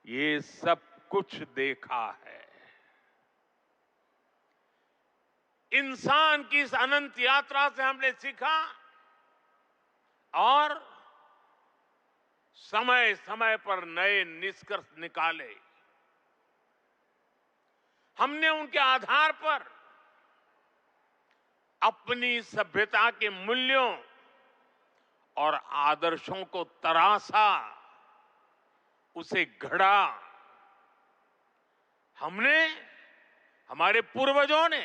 ये सब कुछ देखा है। इंसान की इस अनंत यात्रा से हमने सीखा और समय समय पर नए निष्कर्ष निकाले। हमने उनके आधार पर अपनी सभ्यता के मूल्यों और आदर्शों को तराशा, उसे गढ़ा। हमने, हमारे पूर्वजों ने,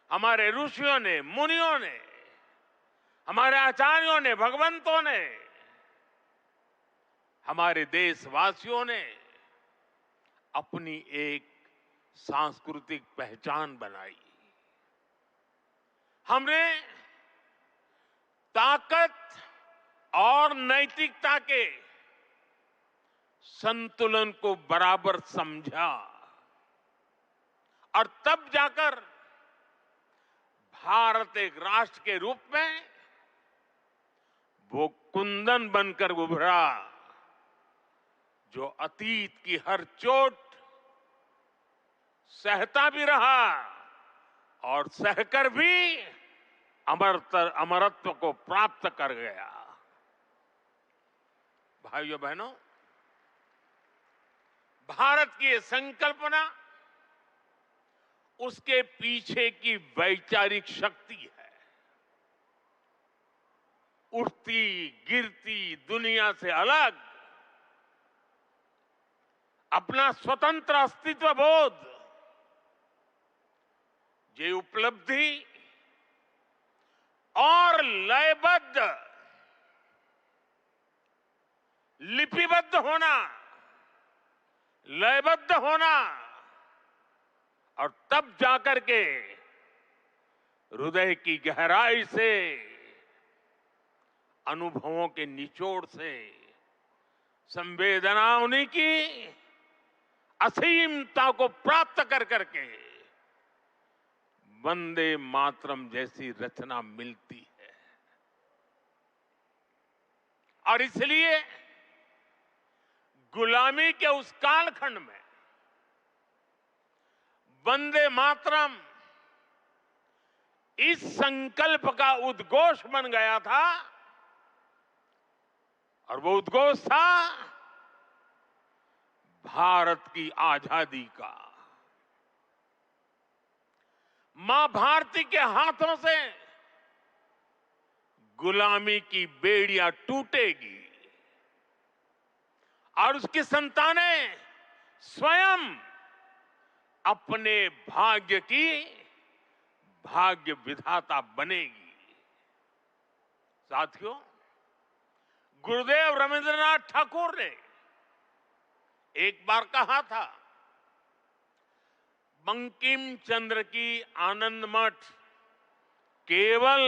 हमारे ऋषियों ने, मुनियों ने, हमारे आचार्यों ने, भगवंतों ने, हमारे देशवासियों ने अपनी एक सांस्कृतिक पहचान बनाई। हमने ताकत और नैतिकता के संतुलन को बराबर समझा और तब जाकर भारत एक राष्ट्र के रूप में वो कुंदन बनकर उभरा जो अतीत की हर चोट सहता भी रहा और सहकर भी अमरत्व को प्राप्त कर गया। भाइयों बहनों, भारत की ये संकल्पना उसके पीछे की वैचारिक शक्ति है। उठती गिरती दुनिया से अलग अपना स्वतंत्र अस्तित्व बोध, ये उपलब्धि और लयबद्ध लिपिबद्ध होना, लयबद्ध होना और तब जाकर के हृदय की गहराई से, अनुभवों के निचोड़ से, संवेदनाओं की असीमता को प्राप्त कर करके वंदे मातरम जैसी रचना मिलती है। और इसलिए गुलामी के उस कालखंड में वंदे मातरम इस संकल्प का उद्घोष बन गया था और वो उद्घोष था भारत की आजादी का। मां भारती के हाथों से गुलामी की बेड़ियां टूटेगी और उसकी संतानें स्वयं अपने भाग्य की भाग्य विधाता बनेगी। साथियों, गुरुदेव रविंद्रनाथ ठाकुर ने एक बार कहा था, बंकिम चंद्र की आनंद मठ केवल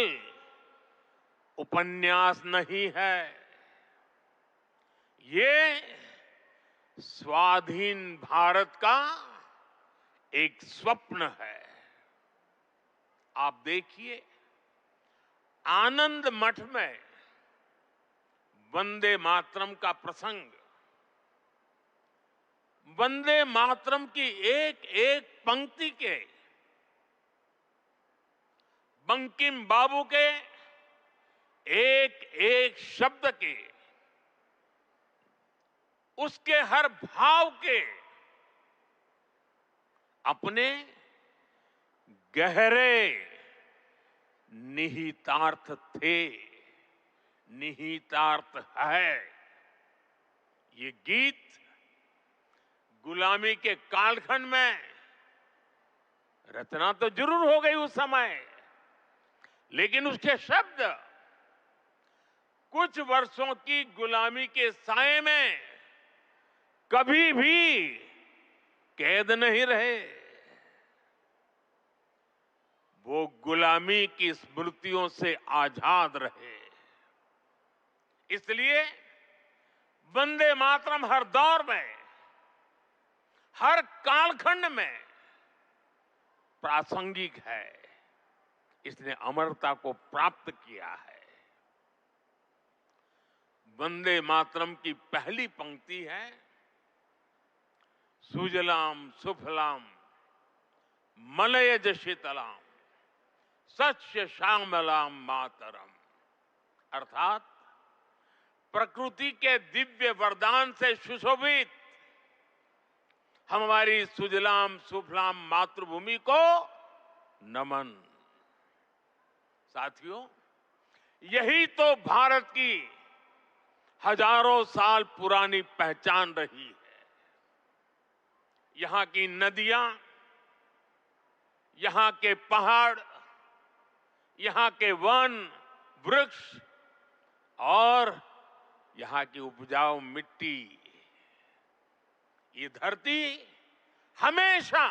उपन्यास नहीं है, ये स्वाधीन भारत का एक स्वप्न है। आप देखिए, आनंद मठ में वंदे मातरम का प्रसंग, वंदे मातरम की एक एक पंक्ति के, बंकिम बाबू के एक एक शब्द के, उसके हर भाव के अपने गहरे निहितार्थ थे, निहितार्थ है। ये गीत गुलामी के कालखंड में रचना तो जरूर हो गई उस समय, लेकिन उसके शब्द कुछ वर्षों की गुलामी के साए में कभी भी कैद नहीं रहे। वो गुलामी की स्मृतियों से आजाद रहे। इसलिए वंदे मातरम हर दौर में, हर कालखंड में प्रासंगिक है। इसने अमरता को प्राप्त किया है। वंदे मातरम की पहली पंक्ति है, सुजलाम सुफलाम मलयज शीतलाम सस्य श्यामलाम मातरम, अर्थात प्रकृति के दिव्य वरदान से सुशोभित हमारी सुजलाम सुफलाम मातृभूमि को नमन। साथियों, यही तो भारत की हजारों साल पुरानी पहचान रही है। यहां की नदियां, यहां के पहाड़, यहां के वन वृक्ष और यहां की उपजाऊ मिट्टी, ये धरती हमेशा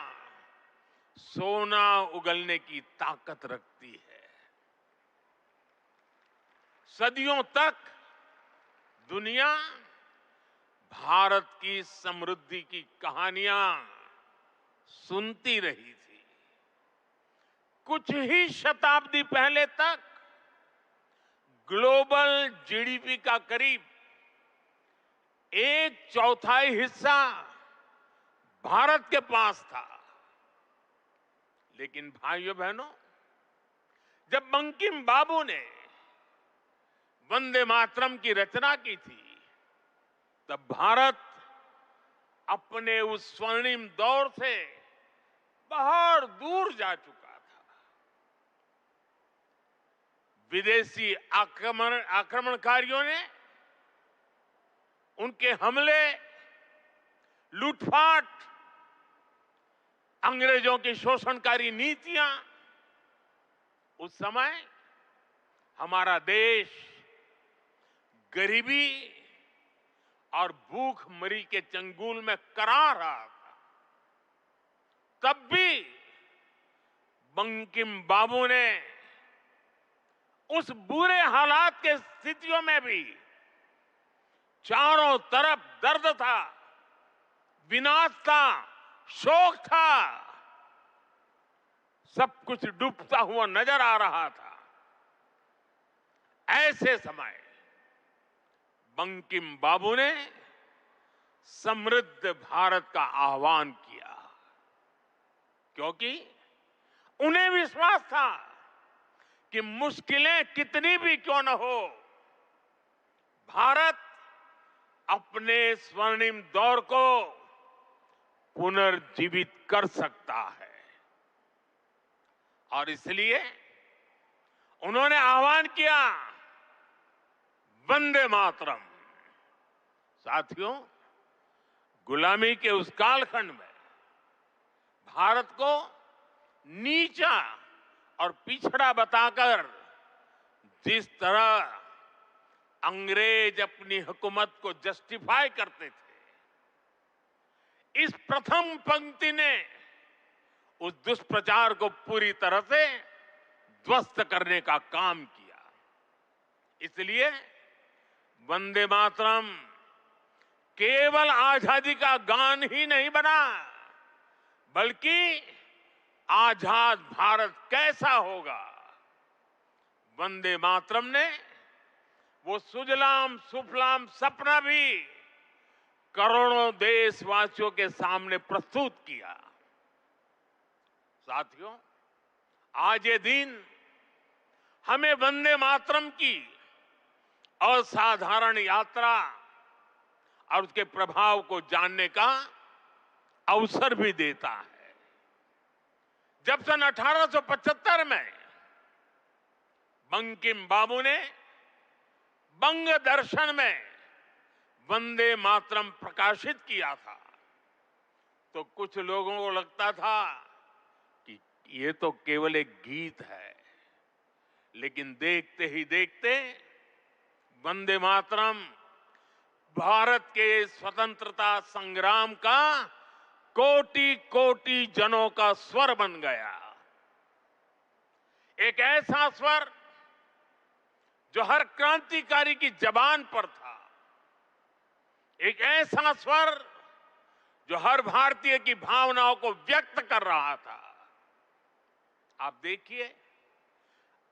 सोना उगलने की ताकत रखती है। सदियों तक दुनिया भारत की समृद्धि की कहानियां सुनती रही थी। कुछ ही शताब्दी पहले तक ग्लोबल जीडीपी का करीब 1/4 हिस्सा भारत के पास था। लेकिन भाइयों बहनों, जब बंकिम बाबू ने वंदे मातरम की रचना की थी, तब भारत अपने उस स्वर्णिम दौर से बहुत दूर जा चुका था। विदेशी आक्रमणकारियों ने उनके हमले, लूटपाट, अंग्रेजों की शोषणकारी नीतियां, उस समय हमारा देश गरीबी और भूखमरी के चंगुल में करा रहा था। तब भी बंकिम बाबू ने उस बुरे हालात के स्थितियों में भी चारों तरफ दर्द था, विनाश था, शोक था, सब कुछ डूबता हुआ नजर आ रहा था। ऐसे समय बंकिम बाबू ने समृद्ध भारत का आह्वान किया, क्योंकि उन्हें विश्वास था कि मुश्किलें कितनी भी क्यों न हो, भारत अपने स्वर्णिम दौर को पुनर्जीवित कर सकता है। और इसलिए उन्होंने आह्वान किया, वंदे मातरम। साथियों, गुलामी के उस कालखंड में भारत को नीचा और पिछड़ा बताकर जिस तरह अंग्रेज अपनी हुकूमत को जस्टिफाई करते थे, इस प्रथम पंक्ति ने उस दुष्प्रचार को पूरी तरह से ध्वस्त करने का काम किया। इसलिए वंदे मातरम केवल आजादी का गान ही नहीं बना, बल्कि आजाद भारत कैसा होगा, वंदे मातरम ने वो सुजलाम सुफलाम सपना भी करोड़ों देशवासियों के सामने प्रस्तुत किया। साथियों, आज ये दिन हमें वंदे मातरम की असाधारण यात्रा और उसके प्रभाव को जानने का अवसर भी देता है। जब सन 1875 में बंकिम बाबू ने बंग दर्शन में वंदे मातरम प्रकाशित किया था, तो कुछ लोगों को लगता था कि ये तो केवल एक गीत है। लेकिन देखते ही देखते वंदे मातरम भारत के स्वतंत्रता संग्राम का कोटि कोटि जनों का स्वर बन गया। एक ऐसा स्वर जो हर क्रांतिकारी की जबान पर था, एक ऐसा स्वर जो हर भारतीय की भावनाओं को व्यक्त कर रहा था। आप देखिए,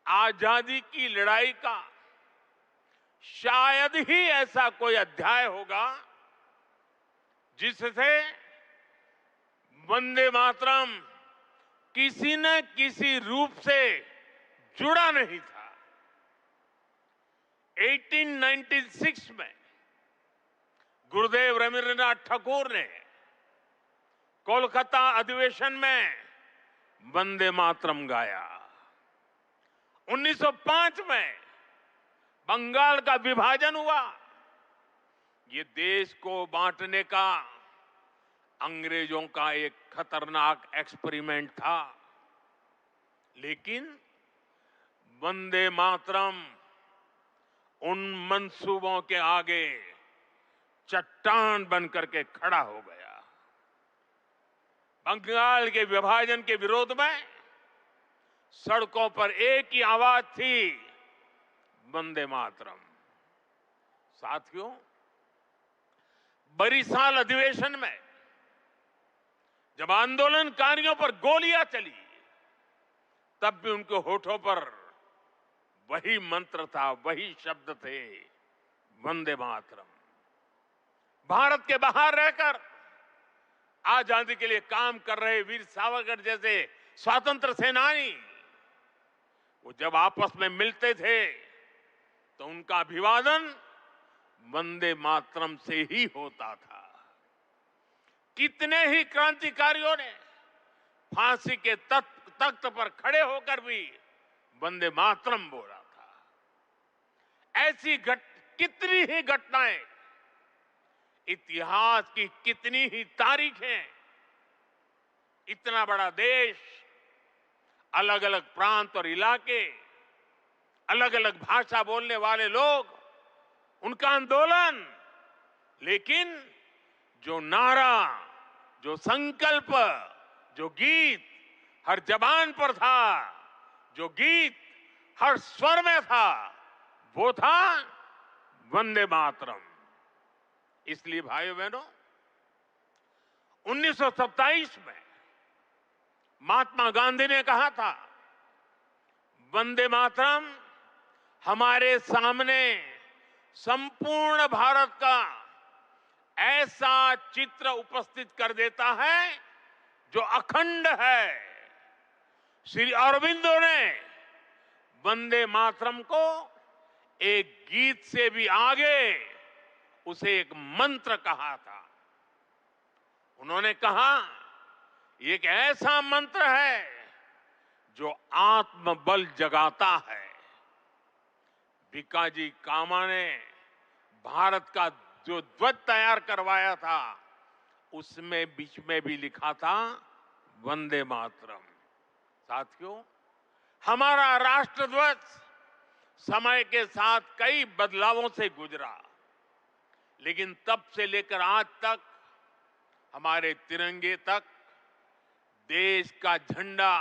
आजादी की लड़ाई का शायद ही ऐसा कोई अध्याय होगा जिससे वंदे मातरम किसी न किसी रूप से जुड़ा नहीं था। 1896 में गुरुदेव रवींद्रनाथ ठाकुर ने कोलकाता अधिवेशन में वंदे मातरम गाया। 1905 में बंगाल का विभाजन हुआ। ये देश को बांटने का अंग्रेजों का एक खतरनाक एक्सपेरिमेंट था, लेकिन वंदे मातरम उन मंसूबों के आगे चट्टान बनकर के खड़ा हो गया। बंगाल के विभाजन के विरोध में सड़कों पर एक ही आवाज थी, वंदे मातरम। साथियों, बरिसाल अधिवेशन में जब आंदोलनकारियों पर गोलियां चली, तब भी उनके होठों पर वही मंत्र था, वही शब्द थे, वंदे मातरम। भारत के बाहर रहकर आजादी के लिए काम कर रहे वीर सावरकर जैसे स्वतंत्र सेनानी, वो जब आपस में मिलते थे तो उनका अभिवादन वंदे मातरम से ही होता था। कितने ही क्रांतिकारियों ने फांसी के तख्त पर खड़े होकर भी वंदे मातरम बोला था। ऐसी कितनी ही घटनाएं, इतिहास की कितनी ही तारीखें, इतना बड़ा देश, अलग अलग प्रांत और इलाके, अलग अलग भाषा बोलने वाले लोग, उनका आंदोलन, लेकिन जो नारा, जो संकल्प, जो गीत हर जबान पर था, जो गीत हर स्वर में था, वो था वंदे मातरम। इसलिए भाइयों बहनों, 1927 में महात्मा गांधी ने कहा था, वंदे मातरम हमारे सामने संपूर्ण भारत का ऐसा चित्र उपस्थित कर देता है जो अखंड है। श्री अरविंदो ने वंदे मातरम को एक गीत से भी आगे उसे एक मंत्र कहा था। उन्होंने कहा, ये एक ऐसा मंत्र है जो आत्मबल जगाता है। भिकाजी कामा ने भारत का जो ध्वज तैयार करवाया था, उसमें बीच में भी लिखा था वंदे मातरम। साथियों, हमारा राष्ट्र ध्वज समय के साथ कई बदलावों से गुजरा, लेकिन तब से लेकर आज तक हमारे तिरंगे तक देश का झंडा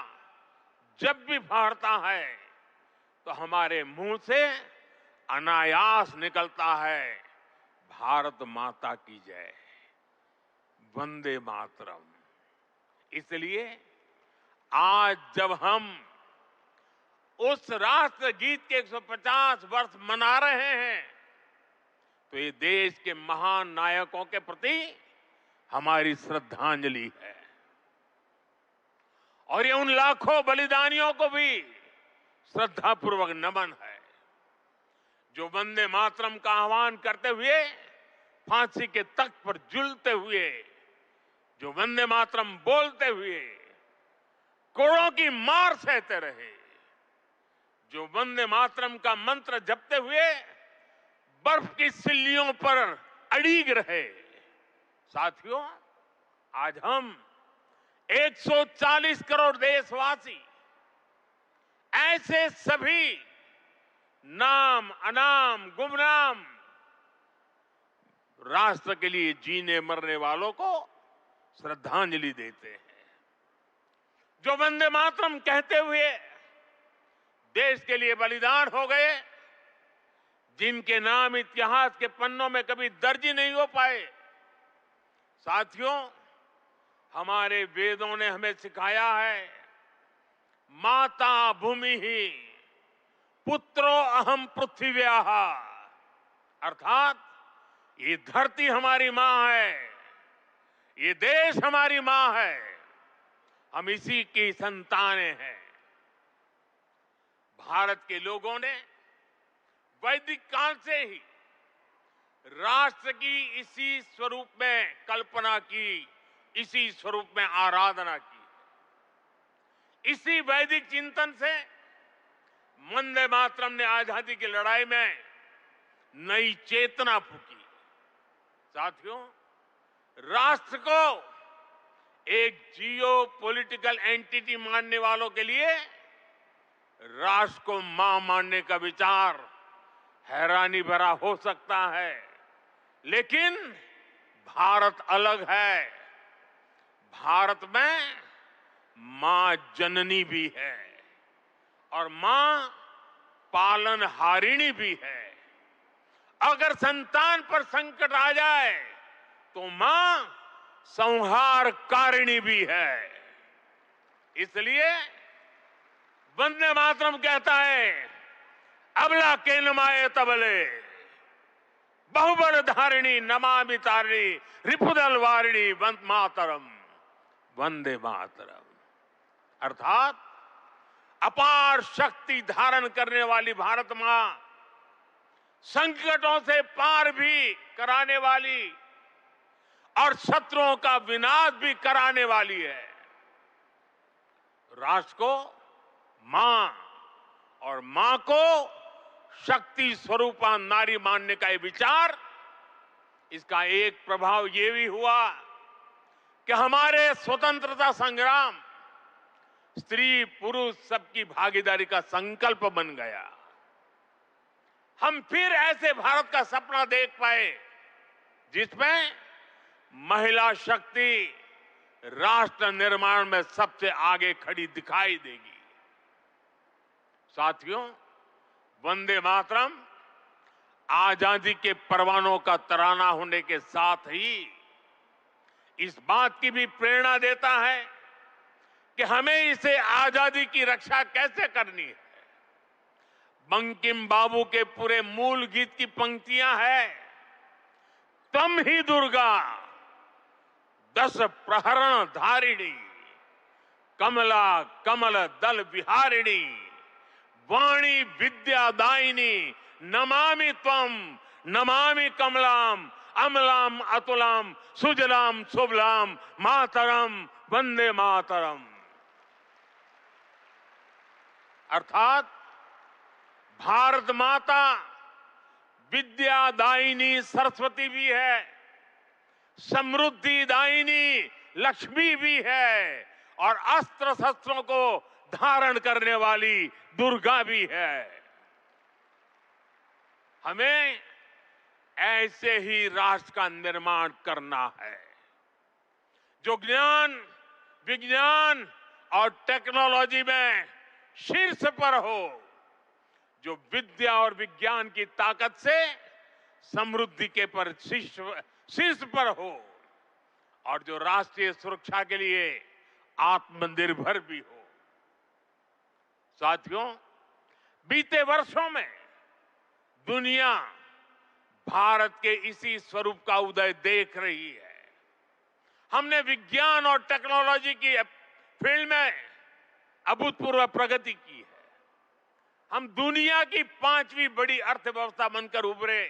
जब भी फहरता है तो हमारे मुंह से अनायास निकलता है, भारत माता की जय, वंदे मातरम। इसलिए आज जब हम उस राष्ट्र गीत के 150 वर्ष मना रहे हैं, तो ये देश के महान नायकों के प्रति हमारी श्रद्धांजलि है, और ये उन लाखों बलिदानियों को भी श्रद्धापूर्वक नमन है जो वंदे मातरम का आह्वान करते हुए फांसी के तख्त पर झूलते हुए, जो वंदे मातरम बोलते हुए कोड़ों की मार सहते रहे, जो वंदे मातरम का मंत्र जपते हुए बर्फ की सिल्लियों पर अड़ीग रहे। साथियों, आज हम 140 करोड़ देशवासी ऐसे सभी नाम अनाम गुमनाम राष्ट्र के लिए जीने मरने वालों को श्रद्धांजलि देते हैं, जो वंदे मातरम कहते हुए देश के लिए बलिदान हो गए, जिनके नाम इतिहास के पन्नों में कभी दर्ज ही नहीं हो पाए। साथियों, हमारे वेदों ने हमें सिखाया है, माता भूमि ही पुत्रो अहम पृथ्व्याः, अर्थात ये धरती हमारी मां है, ये देश हमारी मां है, हम इसी की संतानें हैं। भारत के लोगों ने वैदिक काल से ही राष्ट्र की इसी स्वरूप में कल्पना की, इसी स्वरूप में आराधना की। इसी वैदिक चिंतन से वंदे मातरम ने आजादी की लड़ाई में नई चेतना फूंकी। साथियों, राष्ट्र को एक जियो पॉलिटिकल एंटिटी मानने वालों के लिए राष्ट्र को मां मानने का विचार हैरानी भरा हो सकता है, लेकिन भारत अलग है। भारत में मां जननी भी है और मां पालनहारिणी भी है। अगर संतान पर संकट आ जाए तो मां संहारकारिणी भी है। इसलिए वंदे मातरम कहता है, अबला के नमाए तबले, बहुबल धारिणी नमामि तारिणी, रिपुदल वारिणी वंदे मातरम, वंदे मातरम। अर्थात अपार शक्ति धारण करने वाली भारत मां संकटों से पार भी कराने वाली और शत्रुओं का विनाश भी कराने वाली है। राष्ट्र को मां और मां को शक्ति स्वरूपा नारी मानने का ये विचार, इसका एक प्रभाव ये भी हुआ कि हमारे स्वतंत्रता संग्राम स्त्री पुरुष सबकी भागीदारी का संकल्प बन गया। हम फिर ऐसे भारत का सपना देख पाए जिसमें महिला शक्ति राष्ट्र निर्माण में सबसे आगे खड़ी दिखाई देगी। साथियों, वंदे मातरम आजादी के परवानों का तराना होने के साथ ही इस बात की भी प्रेरणा देता है कि हमें इसे आजादी की रक्षा कैसे करनी है। बंकिम बाबू के पूरे मूल गीत की पंक्तियां हैं, तम ही दुर्गा 10 प्रहरण धारिणी, कमला कमल दल विहारिणी, वाणी विद्यादायिनी, नमामि त्वम नमामि कमलाम, अमलाम अतुलाम, सुजलाम सुबलाम, मातरम वंदे मातरम। अर्थात भारत माता विद्यादायिनी सरस्वती भी है, समृद्धि दायिनी लक्ष्मी भी है और अस्त्र शस्त्रों को धारण करने वाली दुर्गा भी है। हमें ऐसे ही राष्ट्र का निर्माण करना है जो ज्ञान विज्ञान और टेक्नोलॉजी में शीर्ष पर हो, जो विद्या और विज्ञान की ताकत से समृद्धि के पर शीर्ष पर हो और जो राष्ट्रीय सुरक्षा के लिए आत्मनिर्भर भी हो। साथियों, बीते वर्षों में दुनिया भारत के इसी स्वरूप का उदय देख रही है। हमने विज्ञान और टेक्नोलॉजी की फील्ड में अभूतपूर्व प्रगति की है। हम दुनिया की 5वीं बड़ी अर्थव्यवस्था बनकर उभरे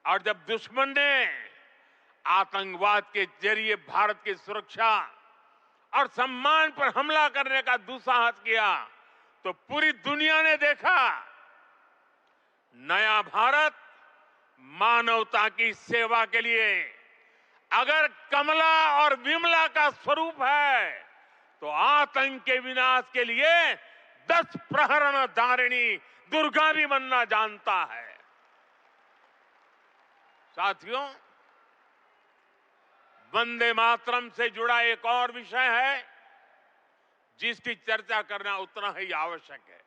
और जब दुश्मन ने आतंकवाद के जरिए भारत की सुरक्षा और सम्मान पर हमला करने का दुस्साहस किया तो पूरी दुनिया ने देखा नया भारत मानवता की सेवा के लिए अगर कमला और विमला का स्वरूप है तो आतंक के विनाश के लिए 10 प्रहरण धारिणी दुर्गा भी बनना जानता है। साथियों, वंदे मातरम से जुड़ा एक और विषय है जिसकी चर्चा करना उतना ही आवश्यक है।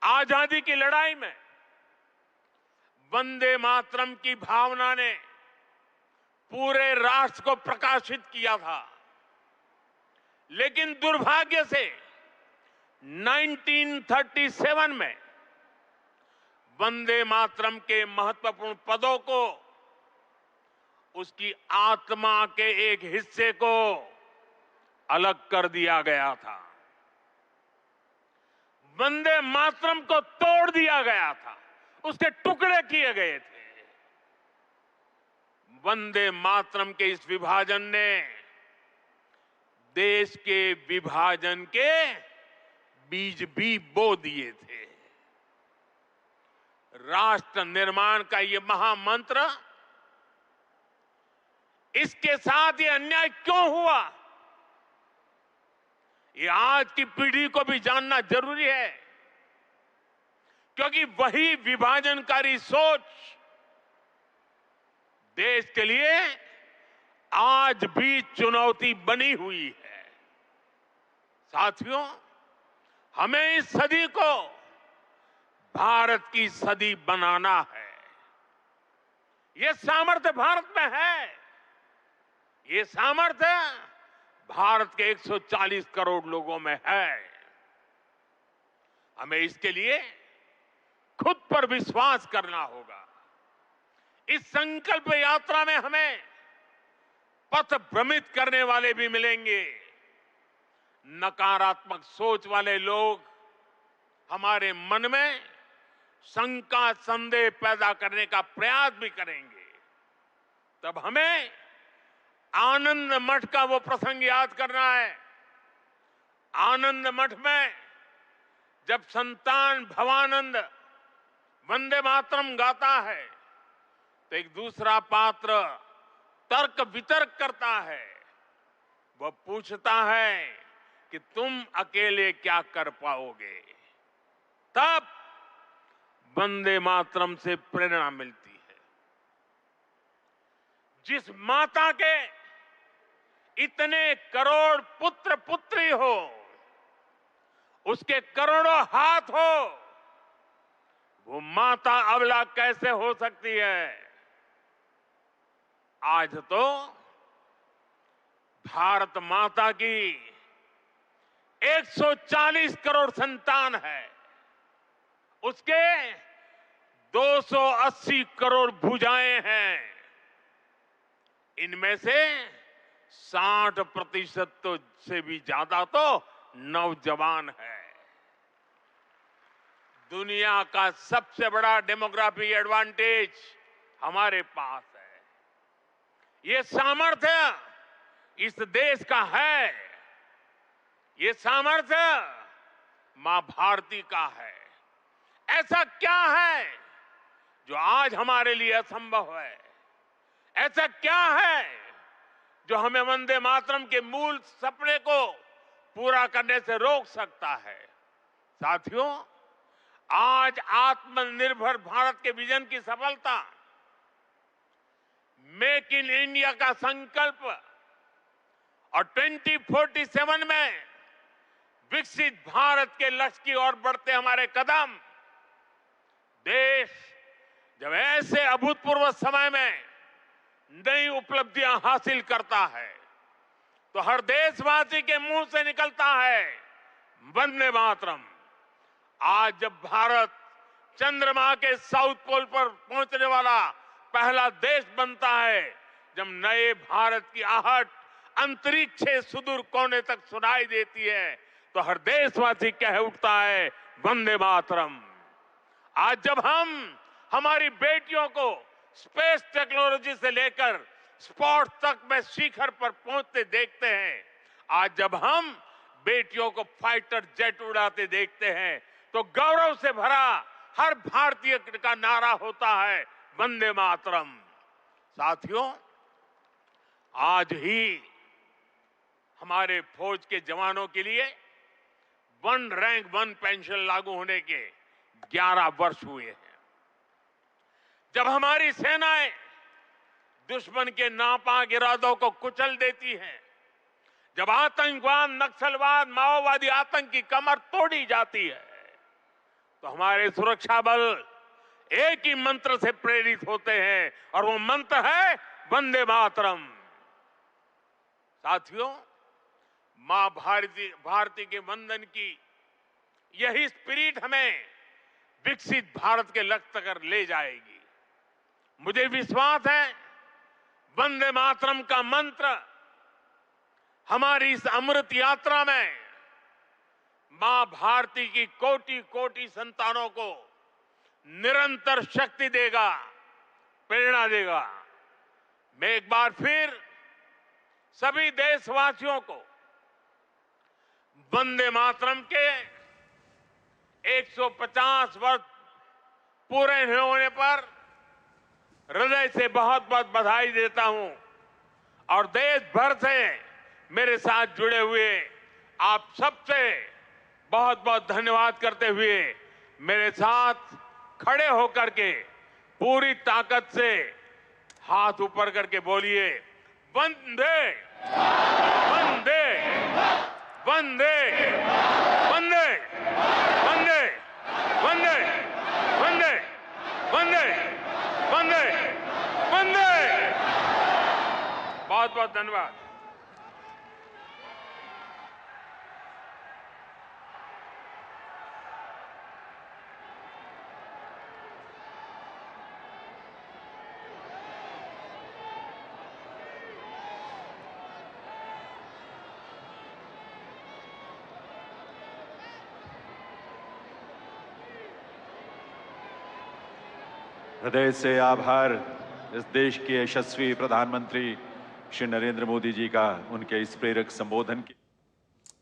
आजादी की लड़ाई में वंदे मातरम की भावना ने पूरे राष्ट्र को प्रकाशित किया था, लेकिन दुर्भाग्य से 1937 में वंदे मातरम के महत्वपूर्ण पदों को उसकी आत्मा के एक हिस्से को अलग कर दिया गया था। वंदे मातरम को तोड़ दिया गया था, उसके टुकड़े किए गए थे। वंदे मातरम के इस विभाजन ने देश के विभाजन के बीज भी बो दिए थे। राष्ट्र निर्माण का ये महामंत्र, इसके साथ ये अन्याय क्यों हुआ, ये आज की पीढ़ी को भी जानना जरूरी है, क्योंकि वही विभाजनकारी सोच देश के लिए आज भी चुनौती बनी हुई है। साथियों, हमें इस सदी को भारत की सदी बनाना है। ये सामर्थ्य भारत में है। ये सामर्थ्य भारत के 140 करोड़ लोगों में है। हमें इसके लिए खुद पर विश्वास करना होगा। इस संकल्प यात्रा में हमें पथ भ्रमित करने वाले भी मिलेंगे। नकारात्मक सोच वाले लोग हमारे मन में शंका संदेह पैदा करने का प्रयास भी करेंगे। तब हमें आनंद मठ का वो प्रसंग याद करना है। आनंद मठ में जब संतान भवानंद वंदे मातरम गाता है तो एक दूसरा पात्र तर्क वितर्क करता है। वह पूछता है कि तुम अकेले क्या कर पाओगे। तब वंदे मातरम से प्रेरणा मिलती है। जिस माता के इतने करोड़ पुत्र पुत्री हो, उसके करोड़ों हाथ हो, वो माता अबला कैसे हो सकती है। आज तो भारत माता की 140 करोड़ संतान है। उसके 280 करोड़ भुजाएं हैं। इनमें से 60% तो से भी ज्यादा तो नौजवान है। दुनिया का सबसे बड़ा डेमोग्राफिक एडवांटेज हमारे पास है। ये सामर्थ्य इस देश का है। ये सामर्थ्य मां भारती का है। ऐसा क्या है जो आज हमारे लिए असंभव है? ऐसा क्या है जो हमें वंदे मातरम के मूल सपने को पूरा करने से रोक सकता है? साथियों, आज आत्मनिर्भर भारत के विजन की सफलता, मेक इन इंडिया का संकल्प और 2047 में विकसित भारत के लक्ष्य की ओर बढ़ते हमारे कदम, देश जब ऐसे अभूतपूर्व समय में नई उपलब्धियां हासिल करता है तो हर देशवासी के मुंह से निकलता है वंदे मातरम। आज जब भारत चंद्रमा के साउथ पोल पर पहुंचने वाला पहला देश बनता है, जब नए भारत की आहट अंतरिक्ष से सुदूर कोने तक सुनाई देती है, तो हर देशवासी कह उठता है वंदे मातरम। आज जब हम हमारी बेटियों को स्पेस टेक्नोलॉजी से लेकर स्पोर्ट्स तक में शिखर पर पहुंचते देखते हैं, आज जब हम बेटियों को फाइटर जेट उड़ाते देखते हैं, तो गौरव से भरा हर भारतीय का नारा होता है वंदे मातरम। साथियों, आज ही हमारे फौज के जवानों के लिए 1 रैंक 1 पेंशन लागू होने के 11 वर्ष हुए हैं। जब हमारी सेनाएं दुश्मन के नापाक इरादों को कुचल देती हैं, जब आतंकवाद, नक्सलवाद, माओवादी आतंक की कमर तोड़ी जाती है, तो हमारे सुरक्षा बल एक ही मंत्र से प्रेरित होते हैं और वो मंत्र है वंदे मातरम। साथियों, मां भारती के वंदन की यही स्पिरिट हमें विकसित भारत के लक्ष्य तक ले जाएगी। मुझे विश्वास है वंदे मातरम का मंत्र हमारी इस अमृत यात्रा में मां भारती की कोटि कोटि संतानों को निरंतर शक्ति देगा, प्रेरणा देगा। मैं एक बार फिर सभी देशवासियों को वंदे मातरम के 150 वर्ष पूरे होने पर हृदय से बहुत बहुत बधाई देता हूं और देश भर से मेरे साथ जुड़े हुए आप सबसे बहुत बहुत धन्यवाद करते हुए मेरे साथ खड़े होकर के पूरी ताकत से हाथ ऊपर करके बोलिए वंदे वंदे वंदे वंदे वंदे वंदे वंदे वंदे वंदे बहुत बहुत धन्यवाद। हृदय से आभार इस देश के यशस्वी प्रधानमंत्री श्री नरेंद्र मोदी जी का उनके इस प्रेरक संबोधन की।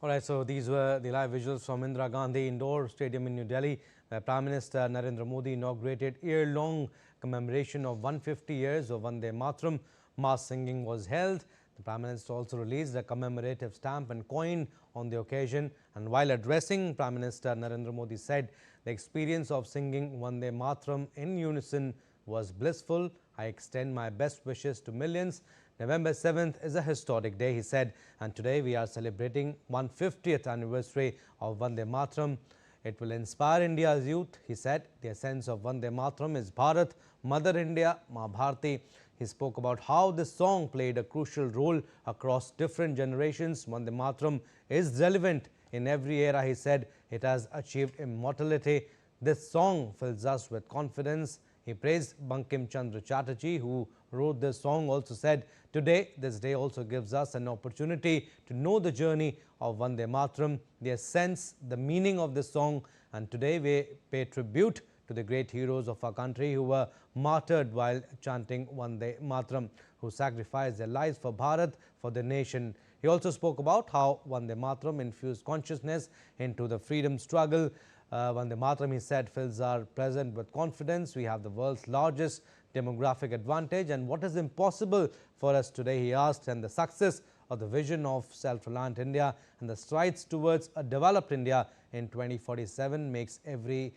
All right, so these were the live visuals from Indira Gandhi Indoor Stadium in New Delhi, where Prime Minister Narendra Modi inaugurated year-long commemoration of 150 years of Vande Mataram. Mass singing was held. The Prime Minister also released a commemorative stamp and coin on the occasion. And while addressing, Prime Minister Narendra Modi said, the experience of singing Vande Mataram in unison was blissful. I extend my best wishes to millions. November 7th is a historic day, he said, and today we are celebrating 150th anniversary of Vande Mataram. It will inspire India's youth, he said. The essence of Vande Mataram is Bharat, Mother India, Ma Bharati. He spoke about how this song played a crucial role across different generations. Vande Mataram is relevant in every era, he said. It has achieved immortality. This song fills us with confidence. He praised Bankim Chandra Chatterjee, who wrote this song, also said, today, this day also gives us an opportunity to know the journey of Vande Mataram, the essence, the meaning of this song. And today we pay tribute to the great heroes of our country who were martyred while chanting Vande Mataram, who sacrificed their lives for Bharat, for the nation. He also spoke about how Vande Mataram infused consciousness into the freedom struggle. Vande Mataram, he said, fills our present with confidence. We have the world's largest demographic advantage, and what is impossible for us today, he asked, and the success of the vision of self-reliant India and the strides towards a developed India in 2047 makes every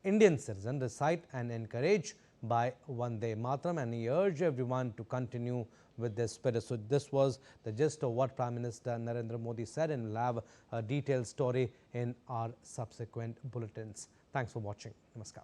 Indian citizen recite and encourage by Vande Mataram, and he urged everyone to continue with this spirit. So this was the gist of what Prime Minister Narendra Modi said, and we'll have a detailed story in our subsequent bulletins. Thanks for watching. Namaskar.